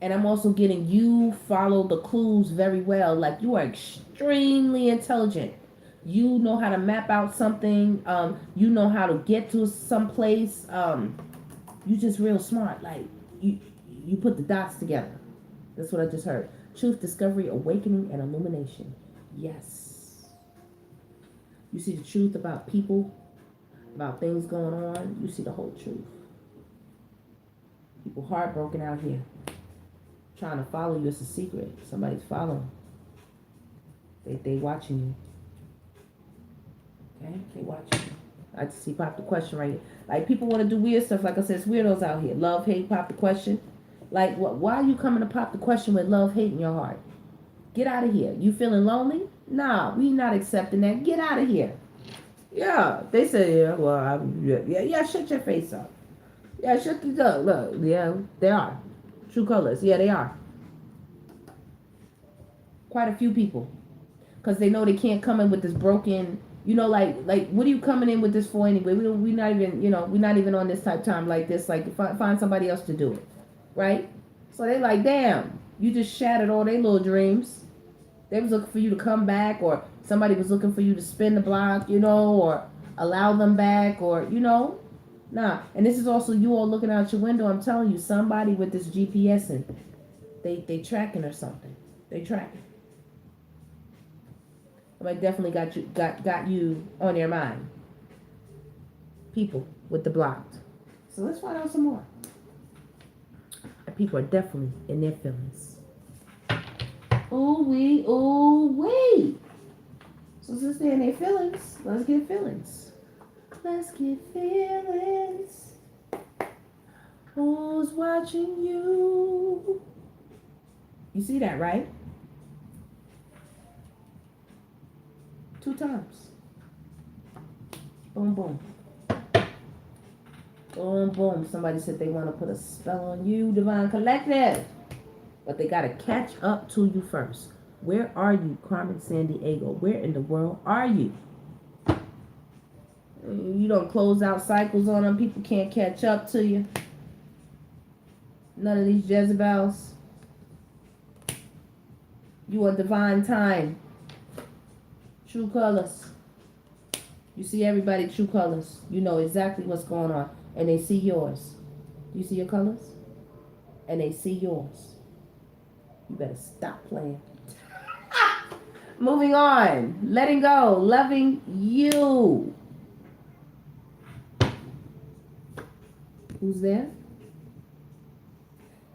And I'm also getting you follow the clues very well. Like you are extremely intelligent. You know how to map out something. You know how to get to some place. You just real smart. Like you put the dots together. That's what I just heard. Truth, discovery, awakening, and illumination. Yes. You see the truth about people, about things going on. You see the whole truth. People heartbroken out here. Trying to follow you. It's a secret. Somebody's following. They watching you. Okay, they watching you. I just see pop the question right here. Like people want to do weird stuff. Like I said, it's weirdos out here. Love, hate, pop the question. Like what? Why are you coming to pop the question with love, hate in your heart? Get out of here. You feeling lonely? Nah, we not accepting that. Get out of here. Yeah, they say yeah. Well, yeah. Shut your face up. Yeah, shut the up. Look, yeah, they are true colors. Yeah, they are. Quite a few people, because they know they can't come in with this broken. You know, like what are you coming in with this for anyway? We not even, we're not even on this type time like this. Like, find somebody else to do it, right? So they like, damn, you just shattered all their little dreams. They was looking for you to come back, or somebody was looking for you to spin the block, or allow them back, or nah. And this is also you all looking out your window. I'm telling you, somebody with this GPS and they tracking or something. They tracking. I definitely got you on your mind. People with the blocked. So let's find out some more. And people are definitely in their feelings. Ooh wee. So since they're in their feelings, let's get feelings. Let's get feelings. Who's watching you? You see that, right? 2 times. Boom, boom. Boom, boom. Somebody said they want to put a spell on you, Divine Collective. But they got to catch up to you first. Where are you, Carmen Sandiego? Where in the world are you? You don't close out cycles on them. People can't catch up to you. None of these Jezebels. You are divine time. True colors. You see everybody true colors. You know exactly what's going on. And they see yours. Do you see your colors? And they see yours. You better stop playing. Moving on. Letting go. Loving you. Who's there?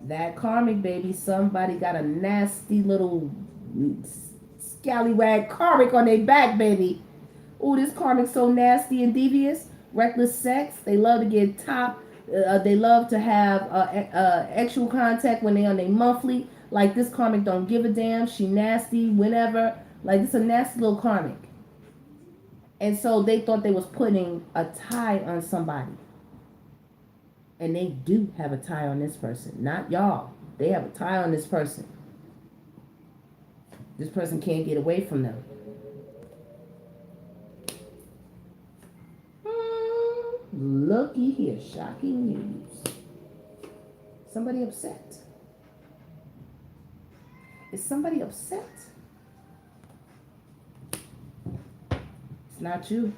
That karmic baby. Somebody got a nasty little scallywag karmic on their back, baby. Ooh, this karmic's so nasty and devious. Reckless sex. They love to get top. They love to have actual contact when they on their monthly. Like this karmic don't give a damn. She nasty whenever. Like it's a nasty little karmic. And so they thought they was putting a tie on somebody. And they do have a tie on this person. Not y'all. They have a tie on this person. This person can't get away from them. Looky here. Shocking news. Somebody upset. Is somebody upset? It's not you.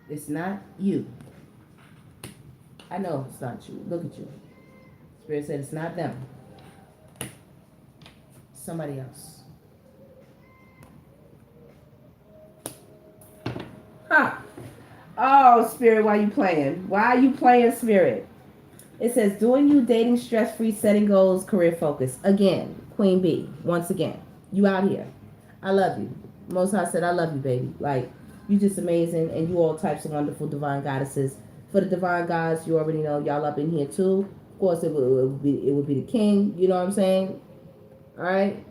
It's not you. I know it's not you. Look at you. Spirit said it's not them. Somebody else. Huh. Oh, Spirit, why are you playing? Why are you playing, Spirit? It says, doing you, dating, stress-free, setting goals, career focus. Again, Queen B. Once again. You out here. I love you. Most High said, I love you, baby. Like, you just amazing, and you all types of wonderful divine goddesses. For the divine gods, you already know y'all up in here, too. Of course, it would be the king. You know what I'm saying? All right?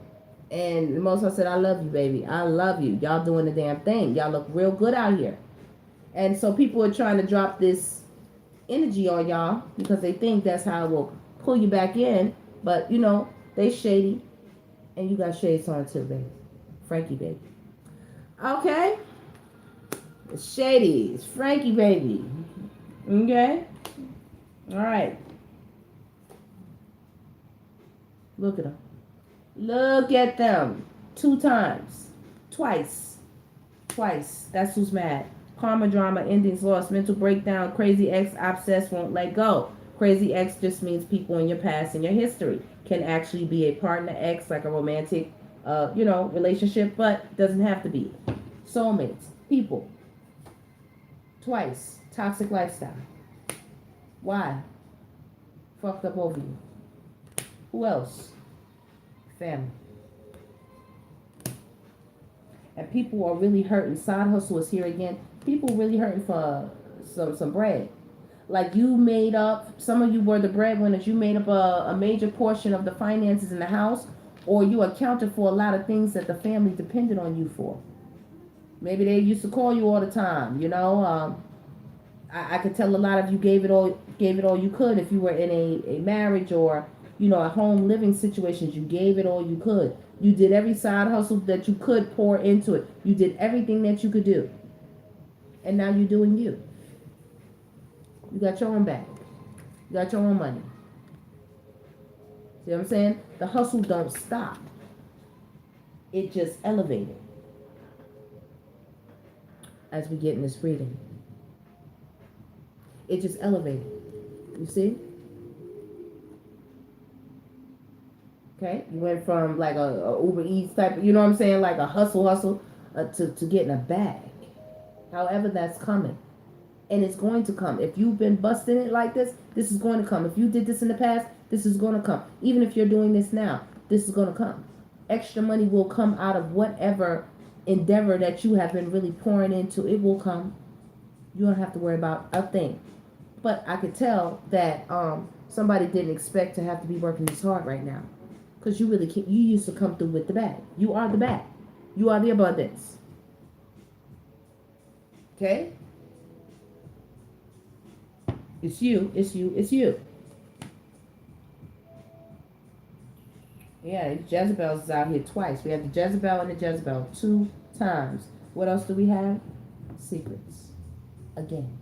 And the Most High said, I love you, baby. I love you. Y'all doing the damn thing. Y'all look real good out here. And so people are trying to drop this energy on y'all because they think that's how it will pull you back in. But, you know, they shady. And you got shades on too, baby. Frankie, baby. Okay? It's shady. It's Frankie, baby. Okay? All right. Look at them. Look at them. 2 times. Twice. That's who's mad. Karma, drama, endings, loss, mental breakdown, crazy ex, obsessed, won't let go. Crazy ex just means people in your past and your history. Can actually be a partner ex, like a romantic, relationship, but doesn't have to be. Soulmates, people. Twice. Toxic lifestyle. Why? Fucked up over you. Who else? Family. And people are really hurting. Side hustle is here again. People really hurting for some bread. Like you made up, some of you were the breadwinners, you made up a major portion of the finances in the house, or you accounted for a lot of things that the family depended on you for. Maybe they used to call you all the time, I could tell a lot of you gave it all you could. If you were in a marriage or, a home living situations, you gave it all you could. You did every side hustle that you could pour into it. You did everything that you could do. And now you're doing you. You got your own bag. You got your own money. See what I'm saying? The hustle don't stop. It just elevated as we get in this reading. It just elevated. You see? Okay? You went from like a Uber Eats type, you know what I'm saying? Like a hustle, to getting a bag. However that's coming. And it's going to come. If you've been busting it like this, this is going to come. If you did this in the past, this is going to come. Even if you're doing this now, this is going to come. Extra money will come out of whatever endeavor that you have been really pouring into. It will come. You don't have to worry about a thing. But I could tell that somebody didn't expect to have to be working this hard right now. Because you really can't. You used to come through with the bag. You are the bag. You are the abundance. Okay? It's you, it's you, it's you. Yeah, Jezebel's out here twice. We have the Jezebel and the Jezebel 2 times. What else do we have? Secrets. Again.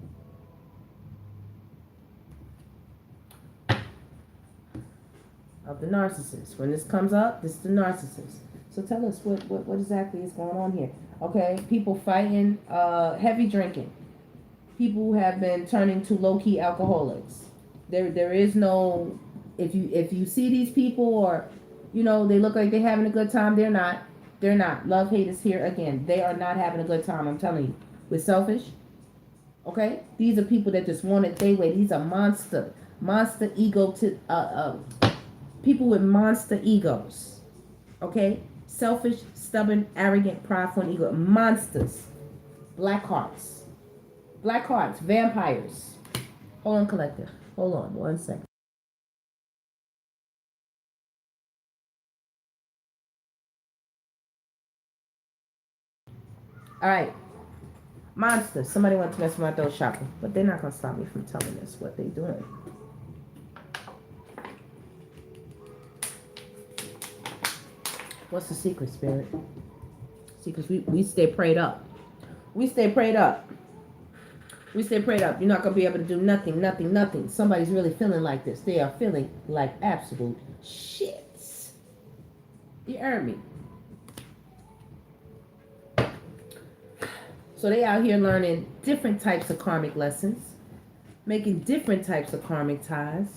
Of the narcissist. When this comes up, this is the narcissist. So tell us what exactly is going on here. Okay, people fighting, heavy drinking. People who have been turning to low-key alcoholics. There is no, if you see these people or, they look like they're having a good time, they're not. They're not. Love, hate is here again. They are not having a good time, I'm telling you. We're selfish. Okay? These are people that just want it their way. These are monster ego people with monster egos. Okay? Selfish, stubborn, arrogant, prideful, and ego. Monsters. Black hearts. Black hearts, vampires. Hold on, collective. Hold on 1 second. All right. Monsters. Somebody wants to mess with my throat chakra, but they're not going to stop me from telling us what they're doing. What's the secret, Spirit? Secrets. We stay prayed up. We stay prayed up. We stay prayed up. You're not going to be able to do nothing, nothing, nothing. Somebody's really feeling like this. They are feeling like absolute shit. You heard me. So they out here learning different types of karmic lessons, making different types of karmic ties.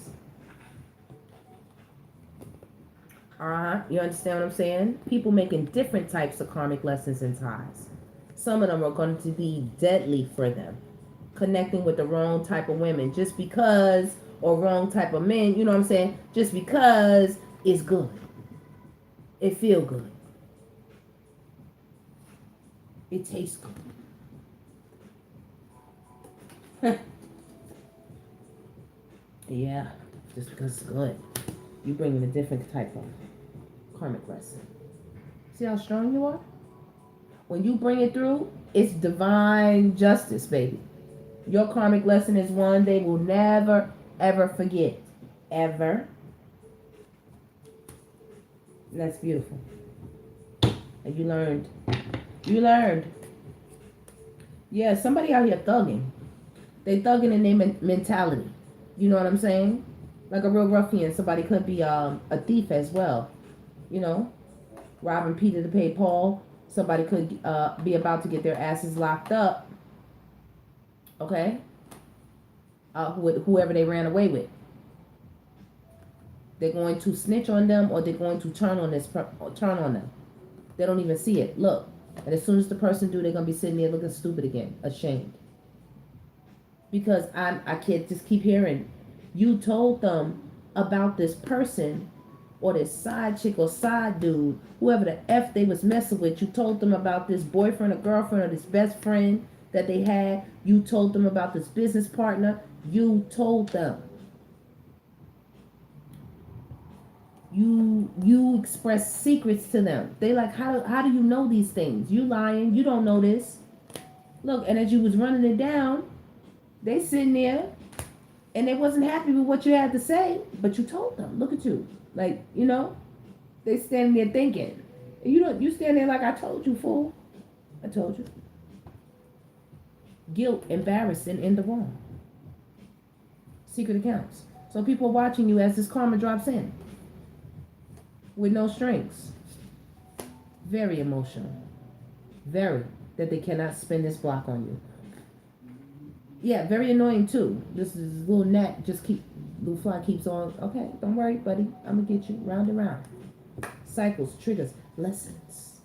You understand what I'm saying? People making different types of karmic lessons and ties. Some of them are going to be deadly for them. Connecting with the wrong type of women just because, or wrong type of men, you know what I'm saying? Just because it's good. It feel good. It tastes good. Yeah, just because it's good. You bring in a different type of karmic lesson. See how strong you are? When you bring it through, it's divine justice, baby. Your karmic lesson is one they will never, ever forget. Ever. And that's beautiful. And you learned. You learned. Yeah, somebody out here thugging. They thugging in their mentality. You know what I'm saying? Like a real ruffian. Somebody could be a thief as well. You know? Robbing Peter to pay Paul. Somebody could be about to get their asses locked up. Okay? With whoever they ran away with. They're going to snitch on them, or they're going to turn on them. They don't even see it. Look. And as soon as the person do, they're going to be sitting there looking stupid again. Ashamed. Because I can't just keep hearing, you told them about this person or this side chick or side dude, whoever the F they was messing with. You told them about this boyfriend or girlfriend or this best friend that they had. You told them about this business partner. You told them. You express secrets to them. They like, how do you know these things? You lying. You don't know this. Look, and as you was running it down, they sitting there and they wasn't happy with what you had to say, but you told them. Look at you. Like, you know, they standing there thinking. You stand there like, I told you, fool. I told you. Guilt, embarrassing, in the wrong. Secret accounts. So people are watching you as this karma drops in. With no strings. Very emotional. Very. That they cannot spin this block on you. Yeah, very annoying too. This is little gnat little fly keeps on. Okay, don't worry, buddy. I'm gonna get you round and round. Cycles, triggers, lessons.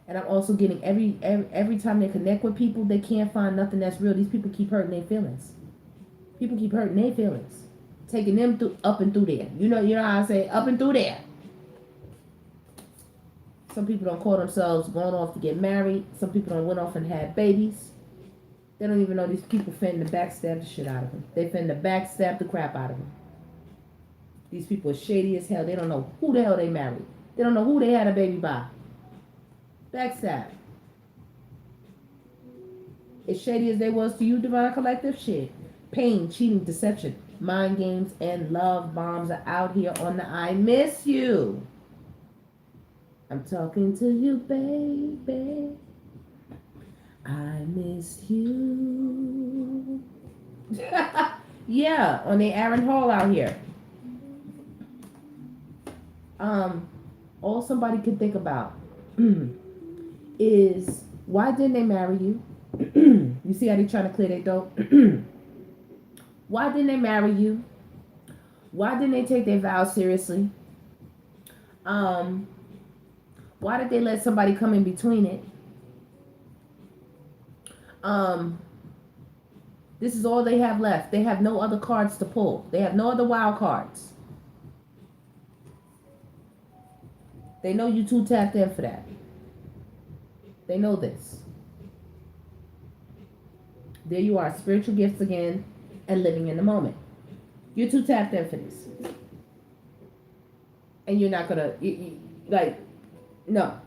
And I'm also getting every time they connect with people, they can't find nothing that's real. These people keep hurting their feelings. People keep hurting their feelings. Taking them up and through there. You know how I say, up and through there. Some people don't call themselves going off to get married. Some people don't went off and had babies. They don't even know these people finna backstab the shit out of them. They finna backstab the crap out of them. These people are shady as hell. They don't know who the hell they married. They don't know who they had a baby by. Backstab. As shady as they was to you, Divine Collective, shit. Pain, cheating, deception, mind games, and love bombs are out here on the I miss you. I'm talking to you, baby. I miss you. Yeah, on the Aaron Hall out here. All somebody could think about is, why didn't they marry you? You see how they trying to clear their throat? Why didn't they marry you? Why didn't they take their vows seriously? Why did they let somebody come in between it? This is all they have left. They have no other cards to pull. They have no other wild cards. They know you too tapped in for that. They know this. There you are, spiritual gifts again and living in the moment. You're too tapped in for this. And you're not gonna, like, no.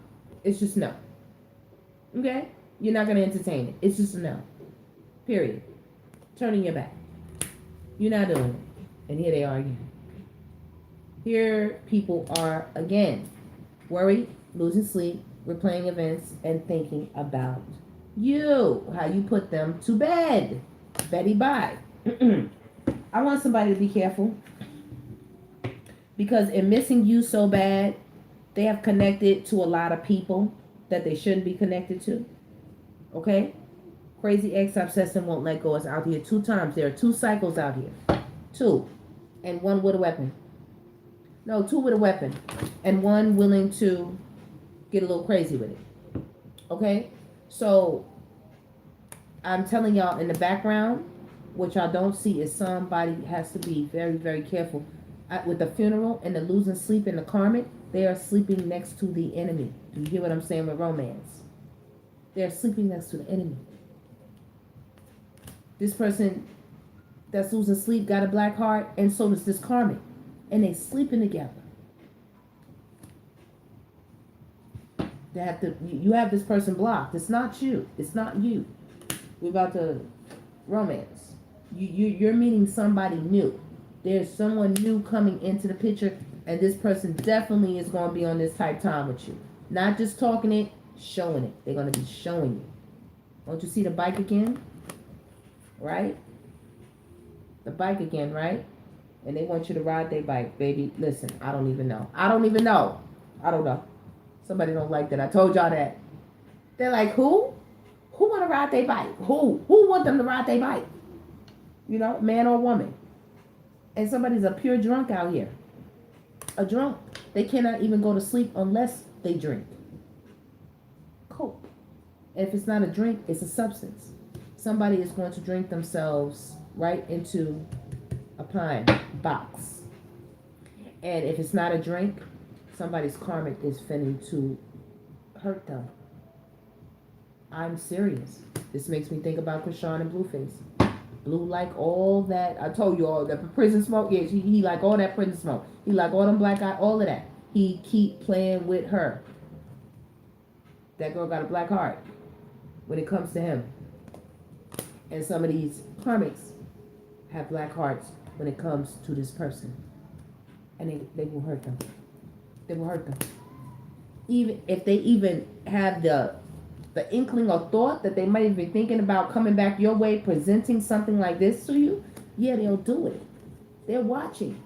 It's just no. Okay? You're not going to entertain it. It's just a no. Period. Turning your back. You're not doing it. And here they are again. Here people are again. Worried, losing sleep, replaying events, and thinking about you. How you put them to bed. Betty bye. I want somebody to be careful. Because in missing you so bad, they have connected to a lot of people that they shouldn't be connected to. Okay? Crazy ex obsessed and won't let go is out here 2 times. There are 2 cycles out here. 2. And 1 with a weapon. No, 2 with a weapon. And 1 willing to get a little crazy with it. Okay? So, I'm telling y'all in the background, what y'all don't see is somebody has to be very, very careful. With the funeral and the losing sleep and the karmic, they are sleeping next to the enemy. Do you hear what I'm saying with romance? They're sleeping next to the enemy. This person that's losing sleep got a black heart, and so does this karmic. And they sleeping together. They have to. You have this person blocked. It's not you. It's not you. We're about to romance. You're meeting somebody new. There's someone new coming into the picture, and this person definitely is going to be on this type time with you. Not just talking it, showing it. They're going to be showing you. Don't you see the bike again? Right? The bike again, right? And they want you to ride their bike, baby. Listen, I don't even know. I don't know. Somebody don't like that. I told y'all that. They're like, who? Who want to ride their bike? Who? Who want them to ride their bike? You know, man or woman. And somebody's a pure drunk out here. A drunk. They cannot even go to sleep unless they drink. Coke. And if it's not a drink, it's a substance. Somebody is going to drink themselves right into a pine box. And if it's not a drink, somebody's karmic is finna to hurt them. I'm serious. This makes me think about Krishan and Blueface. Blue like all that. I told you all that prison smoke. Yeah, he like all that prison smoke. He like all them black eye, all of that. He keep playing with her. That girl got a black heart when it comes to him. And some of these karmics have black hearts when it comes to this person. And they will hurt them. They will hurt them. Even if they even have the inkling or thought that they might even be thinking about coming back your way, presenting something like this to you, yeah, they'll do it. They're watching.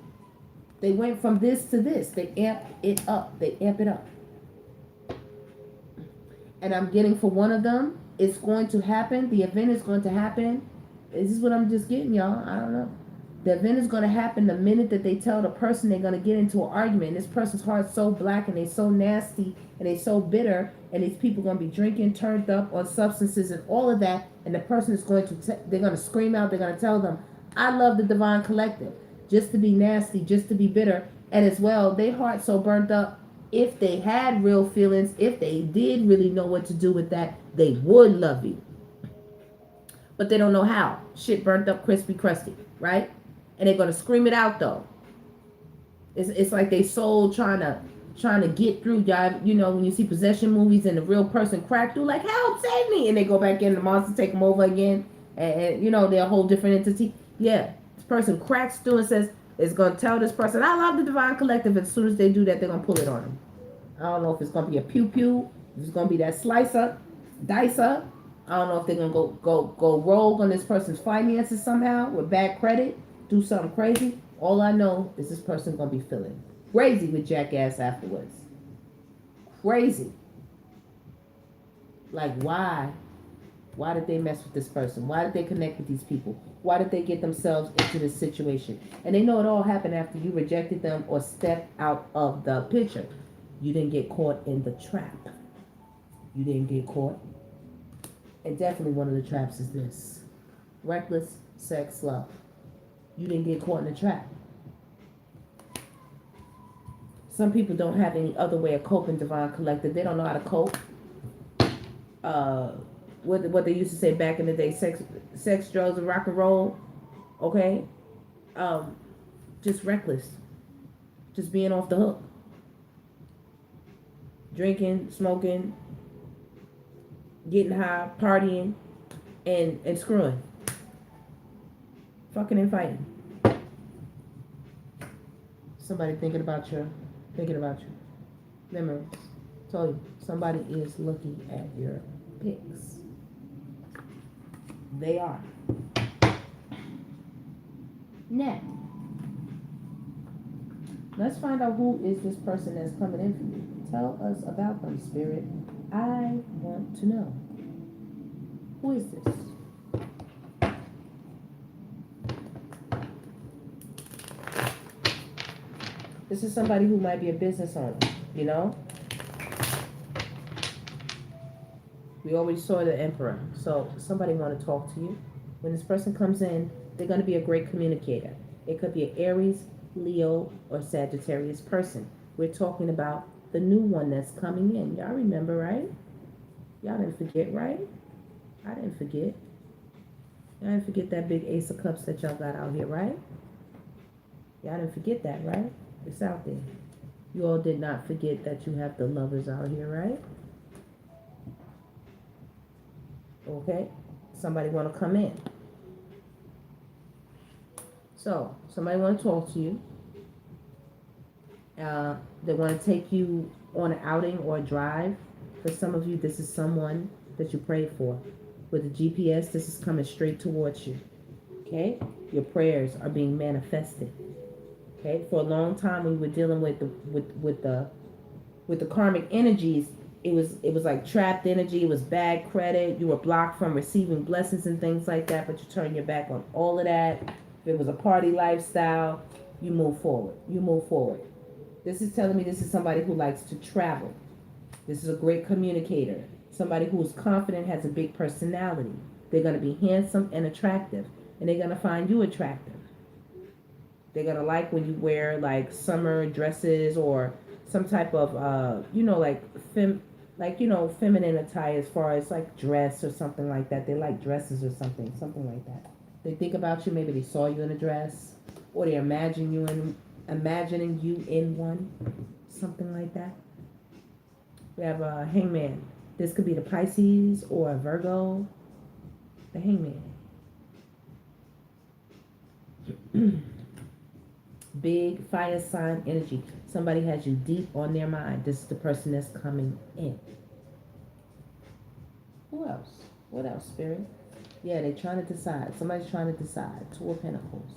They went from this to this. They amp it up. They amp it up. And I'm getting for one of them, it's going to happen. The event is going to happen. This is what I'm just getting, y'all. I don't know. The event is going to happen the minute that they tell the person they're going to get into an argument. And this person's heart's so black and they're so nasty and they're so bitter. And these people are going to be drinking, turned up on substances and all of that. And the person is going to, they're going to scream out. They're going to tell them, I love the Divine Collective. Just to be nasty, just to be bitter. And as well, their heart's so burnt up. If they had real feelings, if they did really know what to do with that, they would love you. But they don't know how. Shit burnt up, crispy, crusty, right? And they're gonna scream it out though. It's like they soul trying to get through. Y'all, you know, when you see possession movies and the real person crack through, like, help, save me, and they go back in, the monster take them over again, and you know, they're a whole different entity. Yeah, this person cracks through and says, it's gonna tell this person, I love the Divine Collective. As soon as they do that, they're gonna pull it on them. I don't know if it's gonna be a pew pew, if it's gonna be that slicer, dicer. I don't know if they're gonna go rogue on this person's finances somehow with bad credit, do something crazy. All I know is this person gonna be feeling crazy with jackass afterwards. Crazy. Like, why? Why did they mess with this person? Why did they connect with these people? Why did they get themselves into this situation? And they know it all happened after you rejected them or stepped out of the picture. You didn't get caught in the trap. You didn't get caught. And definitely one of the traps is this. Reckless sex love. You didn't get caught in the trap. Some people don't have any other way of coping, Divine Collective. They don't know how to cope. What they used to say back in the day, sex, drugs, and rock and roll. Okay? Just reckless. Just being off the hook. Drinking, smoking, getting high, partying, and screwing. Fucking and fighting. Somebody thinking about you. Memories. Told you, somebody is looking at your pics. They are. Now, let's find out who is this person that's coming in for you. Tell us about them, Spirit. I want to know. Who is this? This is somebody who might be a business owner, you know? We already saw the Emperor. So somebody want to talk to you. When this person comes in, they're going to be a great communicator. It could be an Aries, Leo, or Sagittarius person. We're talking about the new one that's coming in. Y'all remember, right? Y'all didn't forget, right? I didn't forget. Y'all didn't forget that big Ace of Cups that y'all got out here, right? Y'all didn't forget that, right? It's out there. You all did not forget that you have the lovers out here, right? Okay? Somebody want to come in. So, somebody want to talk to you. They want to take you on an outing or a drive. For some of you, this is someone that you prayed for. With the GPS, this is coming straight towards you. Okay? Your prayers are being manifested. Okay? For a long time, when we were dealing with the karmic energies, it was like trapped energy. It was bad credit. You were blocked from receiving blessings and things like that. But you turn your back on all of that. If it was a party lifestyle, you move forward. You move forward. This is telling me this is somebody who likes to travel. This is a great communicator. Somebody who is confident, has a big personality. They're going to be handsome and attractive. And they're going to find you attractive. They're going to like when you wear like summer dresses or some type of, feminine attire as far as like dress or something like that. They like dresses or something like that. They think about you. Maybe they saw you in a dress, or they're imagining you in one, something like that. We have a Hangman. This could be the Pisces or a Virgo. The Hangman. Big fire sign energy. Somebody has you deep on their mind. This is the person that's coming in. Who else? What else, Spirit? Yeah, they're trying to decide. Somebody's trying to decide. Two of Pentacles.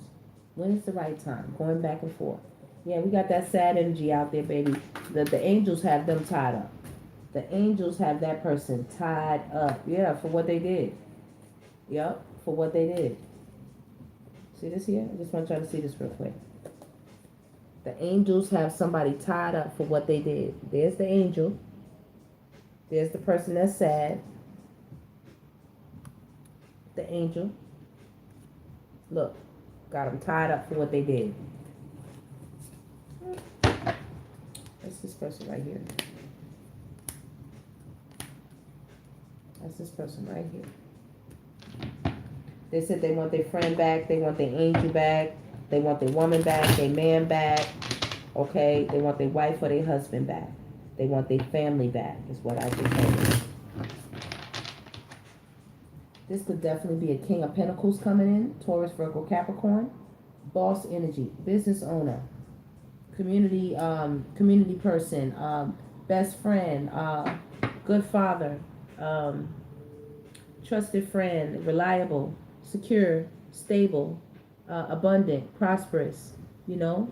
When is the right time? Going back and forth. Yeah, we got that sad energy out there, baby. The angels have them tied up. The angels have that person tied up. Yeah, for what they did. Yep, for what they did. See this here? I just want y'all to see this real quick. The angels have somebody tied up for what they did. There's the angel. There's the person that's sad. The angel. Look, got them tied up for what they did. That's this person right here. That's this person right here. They said they want their friend back. They want their angel back. They want their woman back, their man back. Okay? They want their wife or their husband back. They want their family back, is what I just heard. This could definitely be a King of Pentacles coming in. Taurus, Virgo, Capricorn. Boss energy. Business owner. Community person. Best friend. Good father. Trusted friend. Reliable. Secure. Stable. Abundant. Prosperous. You know.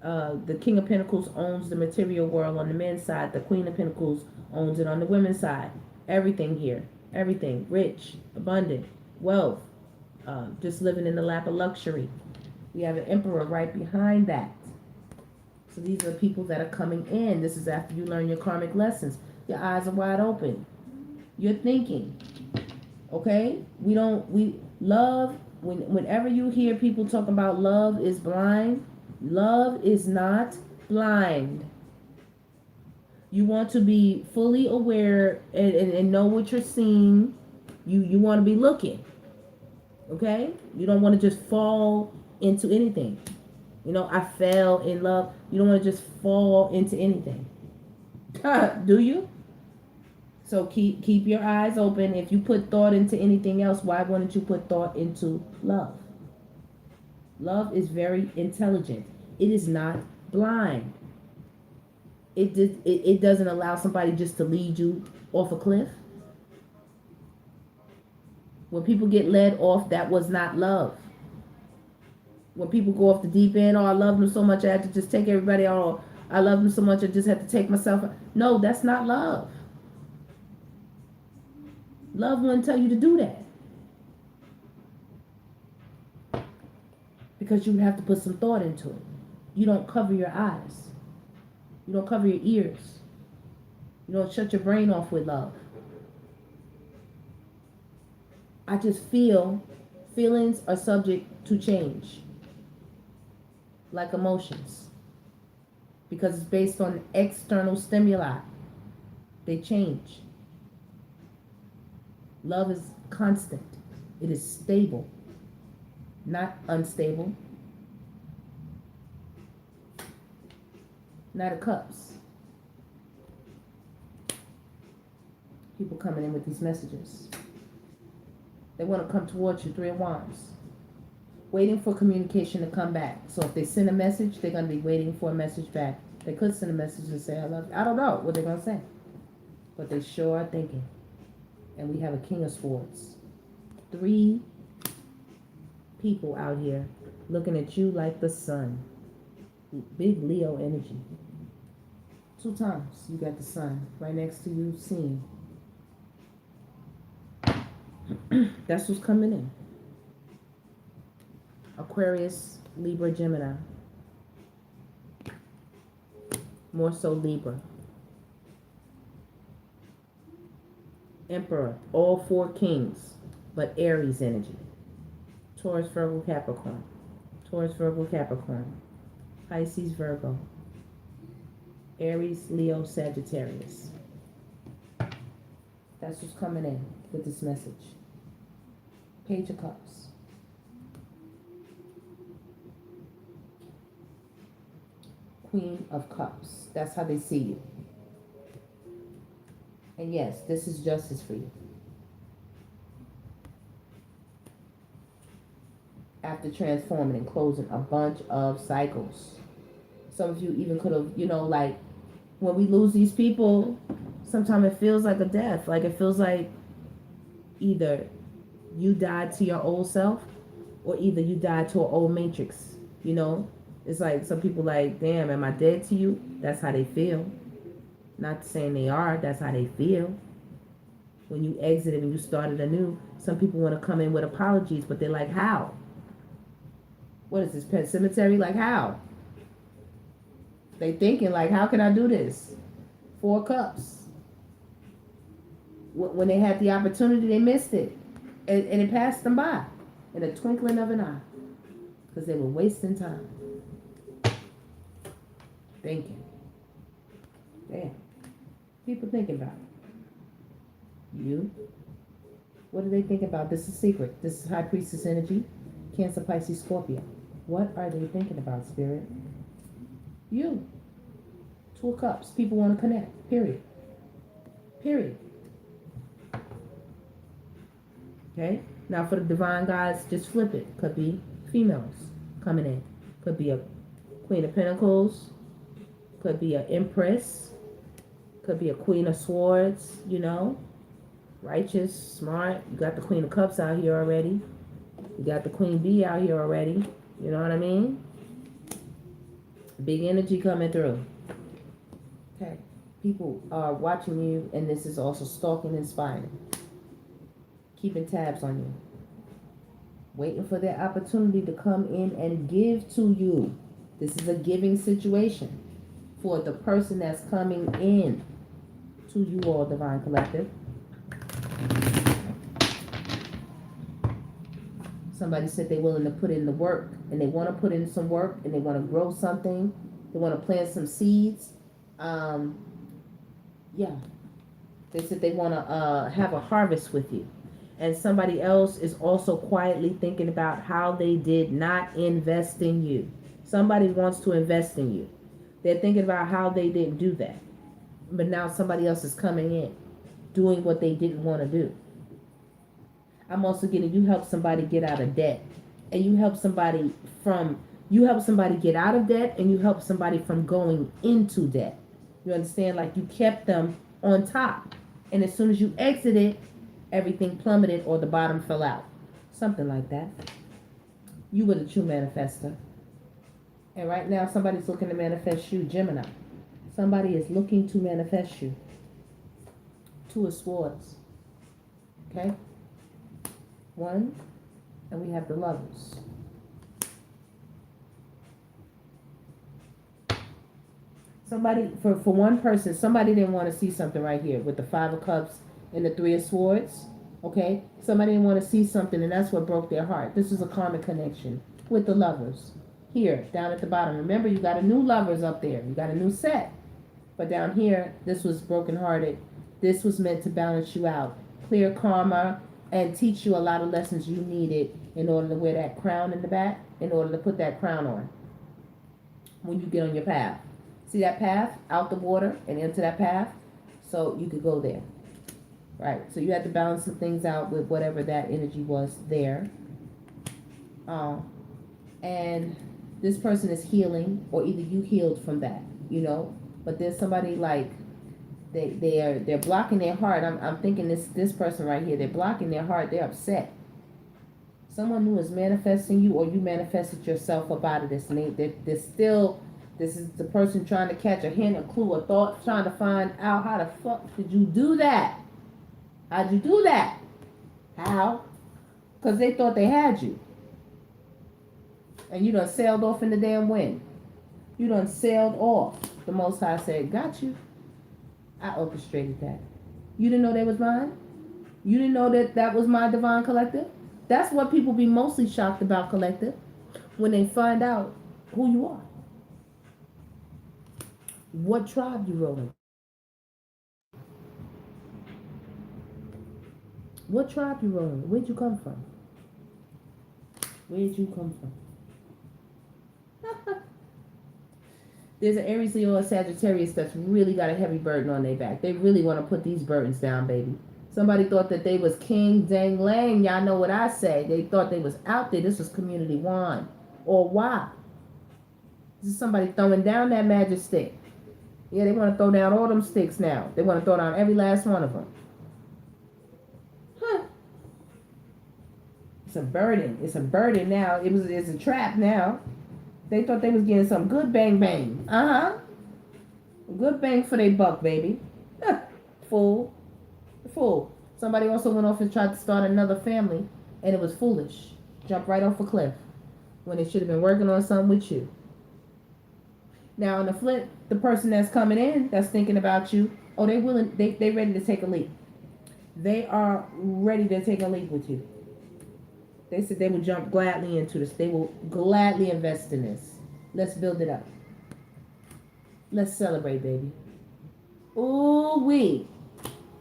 The King of Pentacles owns the material world on the men's side. The Queen of Pentacles owns it on the women's side. Everything here. Everything. Rich. Abundant. Wealth. Just living in the lap of luxury. We have an Emperor right behind that. So these are the people that are coming in. This is after you learn your karmic lessons. Your eyes are wide open. You're thinking. Okay? Whenever you hear people talking about love is blind, love is not blind. You want to be fully aware and know what you're seeing. You want to be looking. Okay? You don't want to just fall into anything. I fell in love. You don't want to just fall into anything. Do you? So keep your eyes open. If you put thought into anything else, why wouldn't you put thought into love? Love is very intelligent. It is not blind. It doesn't allow somebody just to lead you off a cliff. When people get led off, that was not love. When people go off the deep end, oh, I love them so much I had to just take everybody out. I love them so much I just had to take myself out. No, that's not love. Love wouldn't tell you to do that. Because you would have to put some thought into it. You don't cover your eyes. You don't cover your ears. You don't shut your brain off with love. I just feel feelings are subject to change. Like emotions. Because it's based on external stimuli. They change. Love is constant. It is stable. Not unstable. Knight of Cups. People coming in with these messages. They want to come towards you. Three of Wands. Waiting for communication to come back. So if they send a message, they're going to be waiting for a message back. They could send a message and say, I love you. I don't know what they're going to say. But they sure are thinking. And we have a King of Swords. 3 people out here looking at you like the sun. Big Leo energy. 2 times you got the sun right next to you, seen. That's who's coming in. Aquarius, Libra, Gemini. More so Libra. Emperor, all 4 kings, but Aries energy. Taurus, Virgo, Capricorn. Taurus, Virgo, Capricorn. Pisces, Virgo. Aries, Leo, Sagittarius. That's what's coming in with this message. Page of Cups. Queen of Cups. That's how they see you. And yes, this is justice for you. After transforming and closing a bunch of cycles. Some of you even could have, like, when we lose these people, sometimes it feels like a death. Like, it feels like either you died to your old self or either you died to an old matrix, It's like some people like, damn, am I dead to you? That's how they feel. Not saying they are, that's how they feel. When you exited and you started anew, some people want to come in with apologies, but they're like, how? What is this, Pet Cemetery? Like, how? They thinking, like, how can I do this? 4 cups. When they had the opportunity, they missed it. And it passed them by in a twinkling of an eye. Because they were wasting time. Thinking. Damn. People thinking about it. You? What do they think about? This is secret. This is High Priestess energy. Cancer, Pisces, Scorpio. What are they thinking about, Spirit? You. 2 of Cups. People want to connect. Period. Period. Okay? Now for the divine guys, just flip it. Could be females coming in. Could be a Queen of Pentacles. Could be an Empress. Could be a Queen of Swords, Righteous, smart. You got the Queen of Cups out here already. You got the Queen Bee out here already. You know what I mean? Big energy coming through. Okay. People are watching you, and this is also stalking and spying. Keeping tabs on you. Waiting for their opportunity to come in and give to you. This is a giving situation for the person that's coming in to you all, Divine Collective. Somebody said they're willing to put in the work, and they want to put in some work, and they want to grow something. They want to plant some seeds. Yeah. They said they want to have a harvest with you. And somebody else is also quietly thinking about how they did not invest in you. Somebody wants to invest in you. They're thinking about how they didn't do that. But now somebody else is coming in. doing what they didn't want to do. I'm also getting you help somebody get out of debt. And you help somebody get out of debt, and you help somebody from going into debt. You understand? Like you kept them on top. And as soon as you exited, everything plummeted or the bottom fell out. Something like that. You were the true manifester. And right now somebody's looking to manifest you, Gemini. Somebody is looking to manifest you. Two of Swords. Okay? One, and we have the Lovers. Somebody, for one person, somebody didn't want to see something right here with the Five of Cups and the Three of Swords. Okay? Somebody didn't want to see something, and that's what broke their heart. This is a karmic connection with the Lovers. Here, down at the bottom. Remember, you got a new Lovers up there. You got a new set. But down here, this was brokenhearted. This was meant to balance you out. Clear karma and teach you a lot of lessons you needed in order to wear that crown in the back, in order to put that crown on when you get on your path. See that path out the water and into that path? So you could go there. Right. So you had to balance some things out with whatever that energy was there. And this person is healing, or either you healed from that, you know. But there's somebody like they're blocking their heart. I'm thinking this person right here, they're blocking their heart. They're upset. Someone new is manifesting you, or you manifested yourself up out of this. And they're still, this is the person trying to catch a hint, a clue, a thought, trying to find out how the fuck did you do that? How'd you do that? How? Because they thought they had you. And you done sailed off in the damn wind. You done sailed off. The Most High said, got you. I orchestrated that. You didn't know they was mine? You didn't know that was my divine collective? That's what people be mostly shocked about, collective, when they find out who you are. What tribe you rolling? What tribe you rolling? Where'd you come from? Where'd you come from? There's an Aries, Leo, or Sagittarius that's really got a heavy burden on their back. They really want to put these burdens down, baby. Somebody thought that they was king, dang lang. Y'all know what I say. They thought they was out there. This was community one. Or why? This is somebody throwing down that magic stick. Yeah, they want to throw down all them sticks now. They want to throw down every last one of them. Huh. It's a burden. It's a burden now. It's a trap now. They thought they was getting some good bang bang. Good bang for their buck, baby. Fool. Somebody also went off and tried to start another family, and it was foolish. Jumped right off a cliff when they should have been working on something with you. Now on the flip, the person that's coming in, that's thinking about you, oh, they ready to take a leap. They are ready to take a leap with you. They said they would jump gladly into this. They will gladly invest in this. Let's build it up. Let's celebrate, baby. Ooh wee.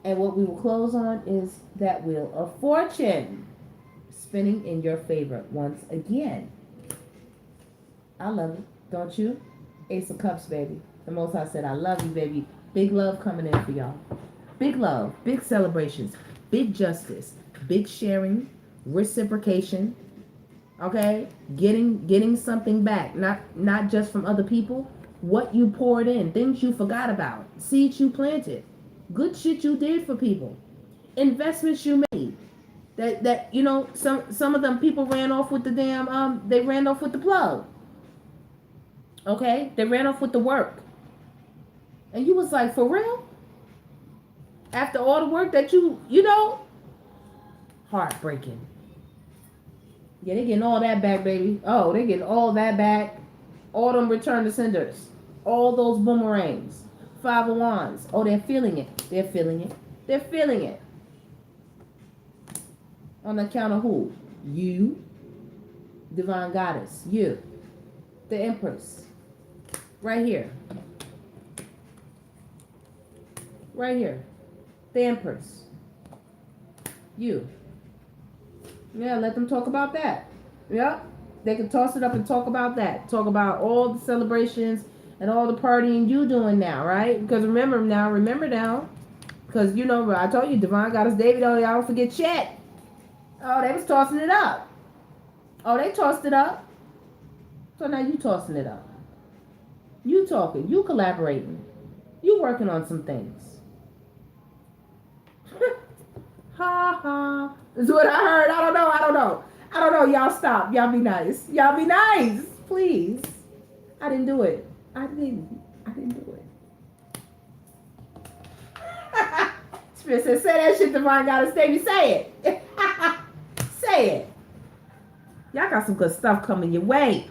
And what we will close on is that Wheel of Fortune spinning in your favor once again. I love it, don't you? Ace of Cups, baby. The Most High said, I love you, baby. Big love coming in for y'all. Big love, big celebrations, big justice, big sharing, reciprocation, okay? Getting something back, not just from other people. What you poured in, things you forgot about, seeds you planted, good shit you did for people, investments you made. That you know, some of them people ran off with the damn they ran off with the plug. Okay, they ran off with the work, and you was like, for real? After all the work that you know, heartbreaking. Yeah, they getting all that back, baby. Oh, they getting all that back. All them return to senders. All those boomerangs. Five of Wands. Oh, they're feeling it. They're feeling it. They're feeling it. On the count of who? You. Divine Goddess. You. The Empress. Right here. Right here. The Empress. You. Yeah, let them talk about that. Yep. They can toss it up and talk about that. Talk about all the celebrations and all the partying you doing now, right? Because remember now, Because, you know, I told you, Divine Goddess David, oh, y'all don't forget shit. Oh, they was tossing it up. Oh, they tossed it up. So now you tossing it up. You talking. You collaborating. You working on some things. Ha ha. This is what I heard. I don't know. Y'all stop. Y'all be nice. Y'all be nice. Please. I didn't do it. I didn't do it. Spirit says, say that shit, Divine Goddess David. Say it. Say it. Y'all got some good stuff coming your way.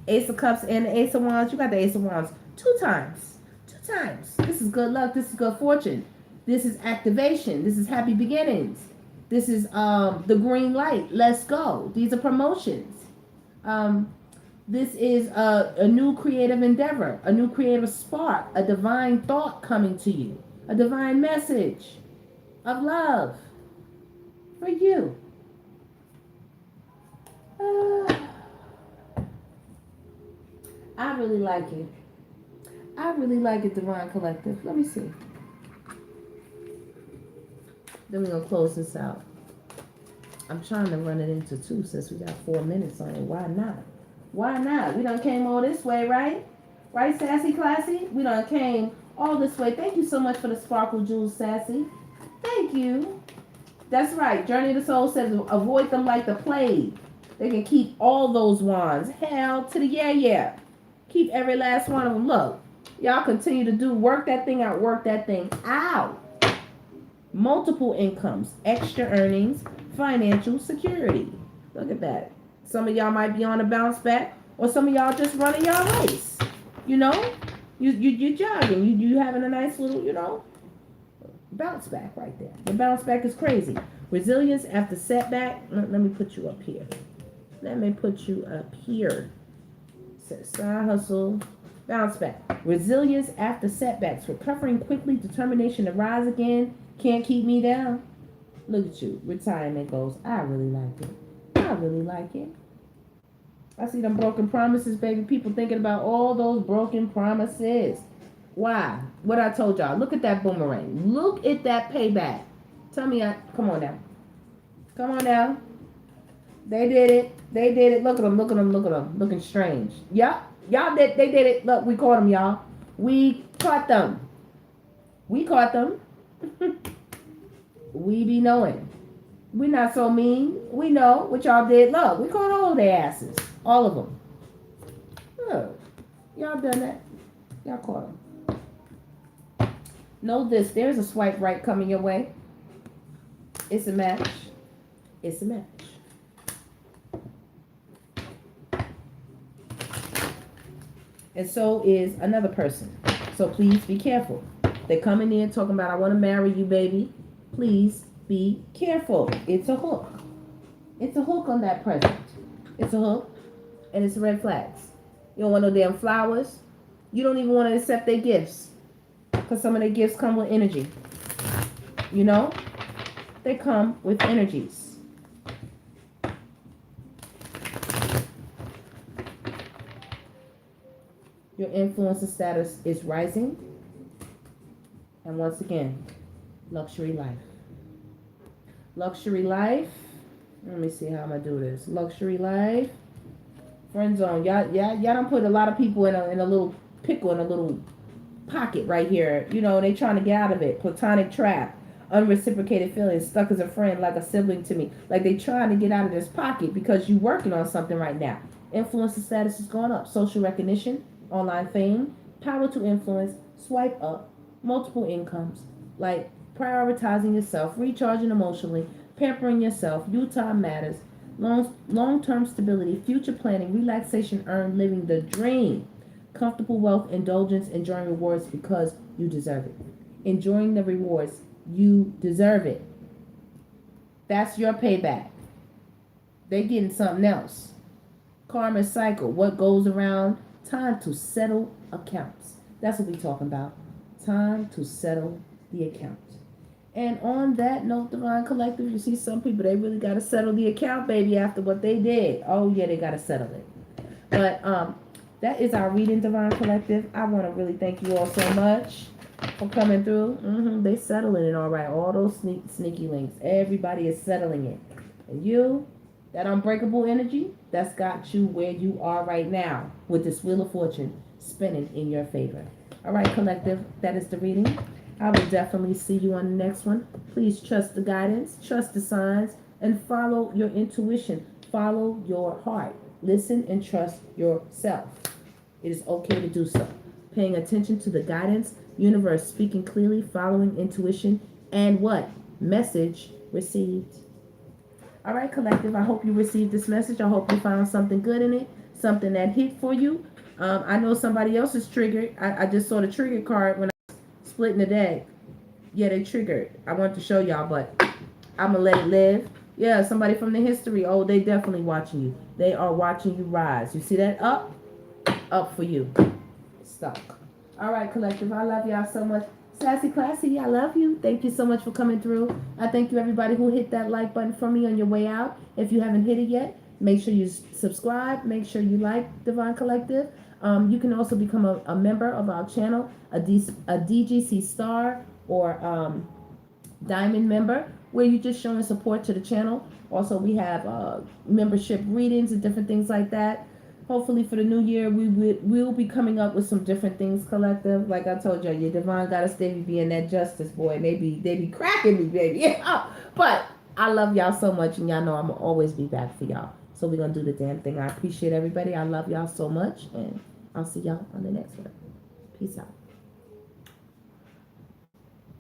Ace of Cups and the Ace of Wands. You got the Ace of Wands 2 times. 2 times. This is good luck. This is good fortune. This is activation. This is happy beginnings. This is the green light. Let's go. These are promotions. This is a new creative endeavor, a new creative spark, a divine thought coming to you, a divine message of love for you. I really like it. I really like it, Divine Collective. Let me see. Then we're going to close this out. I'm trying to run it into 2 since we got 4 minutes on it. Why not? Why not? We done came all this way, right? Right, Sassy Classy? We done came all this way. Thank you so much for the Sparkle Jewels, Sassy. Thank you. That's right. Journey of the Soul says avoid them like the plague. They can keep all those wands. Hell to the yeah. Keep every last one of them. Look, y'all continue to work that thing out. Work that thing out. Multiple incomes, extra earnings, financial security. Look at that. Some of y'all might be on a bounce back, or some of y'all just running y'all race. You know, you're jogging. You having a nice little, you know, bounce back right there. The bounce back is crazy. Resilience after setback. Let me put you up here. Let me put you up here. Side hustle, bounce back. Resilience after setbacks. Recovering quickly. Determination to rise again. Can't keep me down. Look at you. Retirement goals. I really like it. I really like it. I see them broken promises, baby. People thinking about all those broken promises. Why? What I told y'all. Look at that boomerang. Look at that payback. Tell me, come on now. Come on now. They did it. They did it. Look at them. Look at them. Look at them. Looking strange. Yep. Y'all did. They did it. Look, we caught them, y'all. We caught them. We caught them. We be knowing. We not so mean. We know what y'all did. Look, we caught all their asses. All of them. Look. Y'all done that. Y'all caught them. Know this. There's a swipe right coming your way. It's a match. It's a match. And so is another person. So please be careful. They're coming in talking about, I want to marry you, baby. Please be careful. It's a hook. It's a hook on that present. It's a hook. And it's red flags. You don't want no damn flowers. You don't even want to accept their gifts. Because some of their gifts come with energy. You know? They come with energies. Your influence and status is rising. And once again, luxury life. Luxury life. Let me see how I'm going to do this. Luxury life. Friend zone. Y'all don't put a lot of people in a little pickle, in a little pocket right here. You know, they trying to get out of it. Platonic trap. Unreciprocated feelings. Stuck as a friend, like a sibling to me. Like they trying to get out of this pocket because you working on something right now. Influence and status is going up. Social recognition. Online fame. Power to influence. Swipe up. Multiple incomes. Like prioritizing yourself. Recharging emotionally. Pampering yourself. You time matters. Long-term stability. Future planning. Relaxation. Earn. Living the dream. Comfortable wealth. Indulgence. Enjoying rewards because you deserve it. Enjoying the rewards. You deserve it. That's your payback. They getting something else. Karma cycle. What goes around? Time to settle accounts. That's what we talking about. Time to settle the account. And on that note, Divine Collective, you see some people, they really got to settle the account, baby, after what they did. Oh, yeah, they got to settle it. But that is our reading, Divine Collective. I want to really thank you all so much. for coming through. They settling it all right. All those sneaky links. Everybody is settling it. And you, that unbreakable energy, that's got you where you are right now with this Wheel of Fortune spinning in your favor. All right, collective, that is the reading. I will definitely see you on the next one. Please trust the guidance, trust the signs, and follow your intuition. Follow your heart. Listen and trust yourself. It is okay to do so. Paying attention to the guidance, universe speaking clearly, following intuition, and what? Message received. All right, collective, I hope you received this message. I hope you found something good in it, something that hit for you. I know somebody else is triggered. I just saw the trigger card when I was splitting the deck. Yeah, they triggered. I want to show y'all, but I'm going to let it live. Yeah, somebody from the history. Oh, they definitely watching you. They are watching you rise. You see that? Up? Up for you. Stuck. All right, collective. I love y'all so much. Sassy Classy, I love you. Thank you so much for coming through. I thank you, everybody who hit that like button for me on your way out. If you haven't hit it yet, make sure you subscribe. Make sure you like Divine Collective. You can also become a member of our channel, a DGC star or diamond member, where you're just showing support to the channel. Also, we have membership readings and different things like that. Hopefully for the new year, we'll be coming up with some different things, collective. Like I told you, your Divine Goddess, they be being that justice boy. They be cracking me, baby. Yeah. But I love y'all so much, and y'all know I'm going to always be back for y'all. So we're going to do the damn thing. I appreciate everybody. I love y'all so much, and I'll see y'all on the next one. Peace out.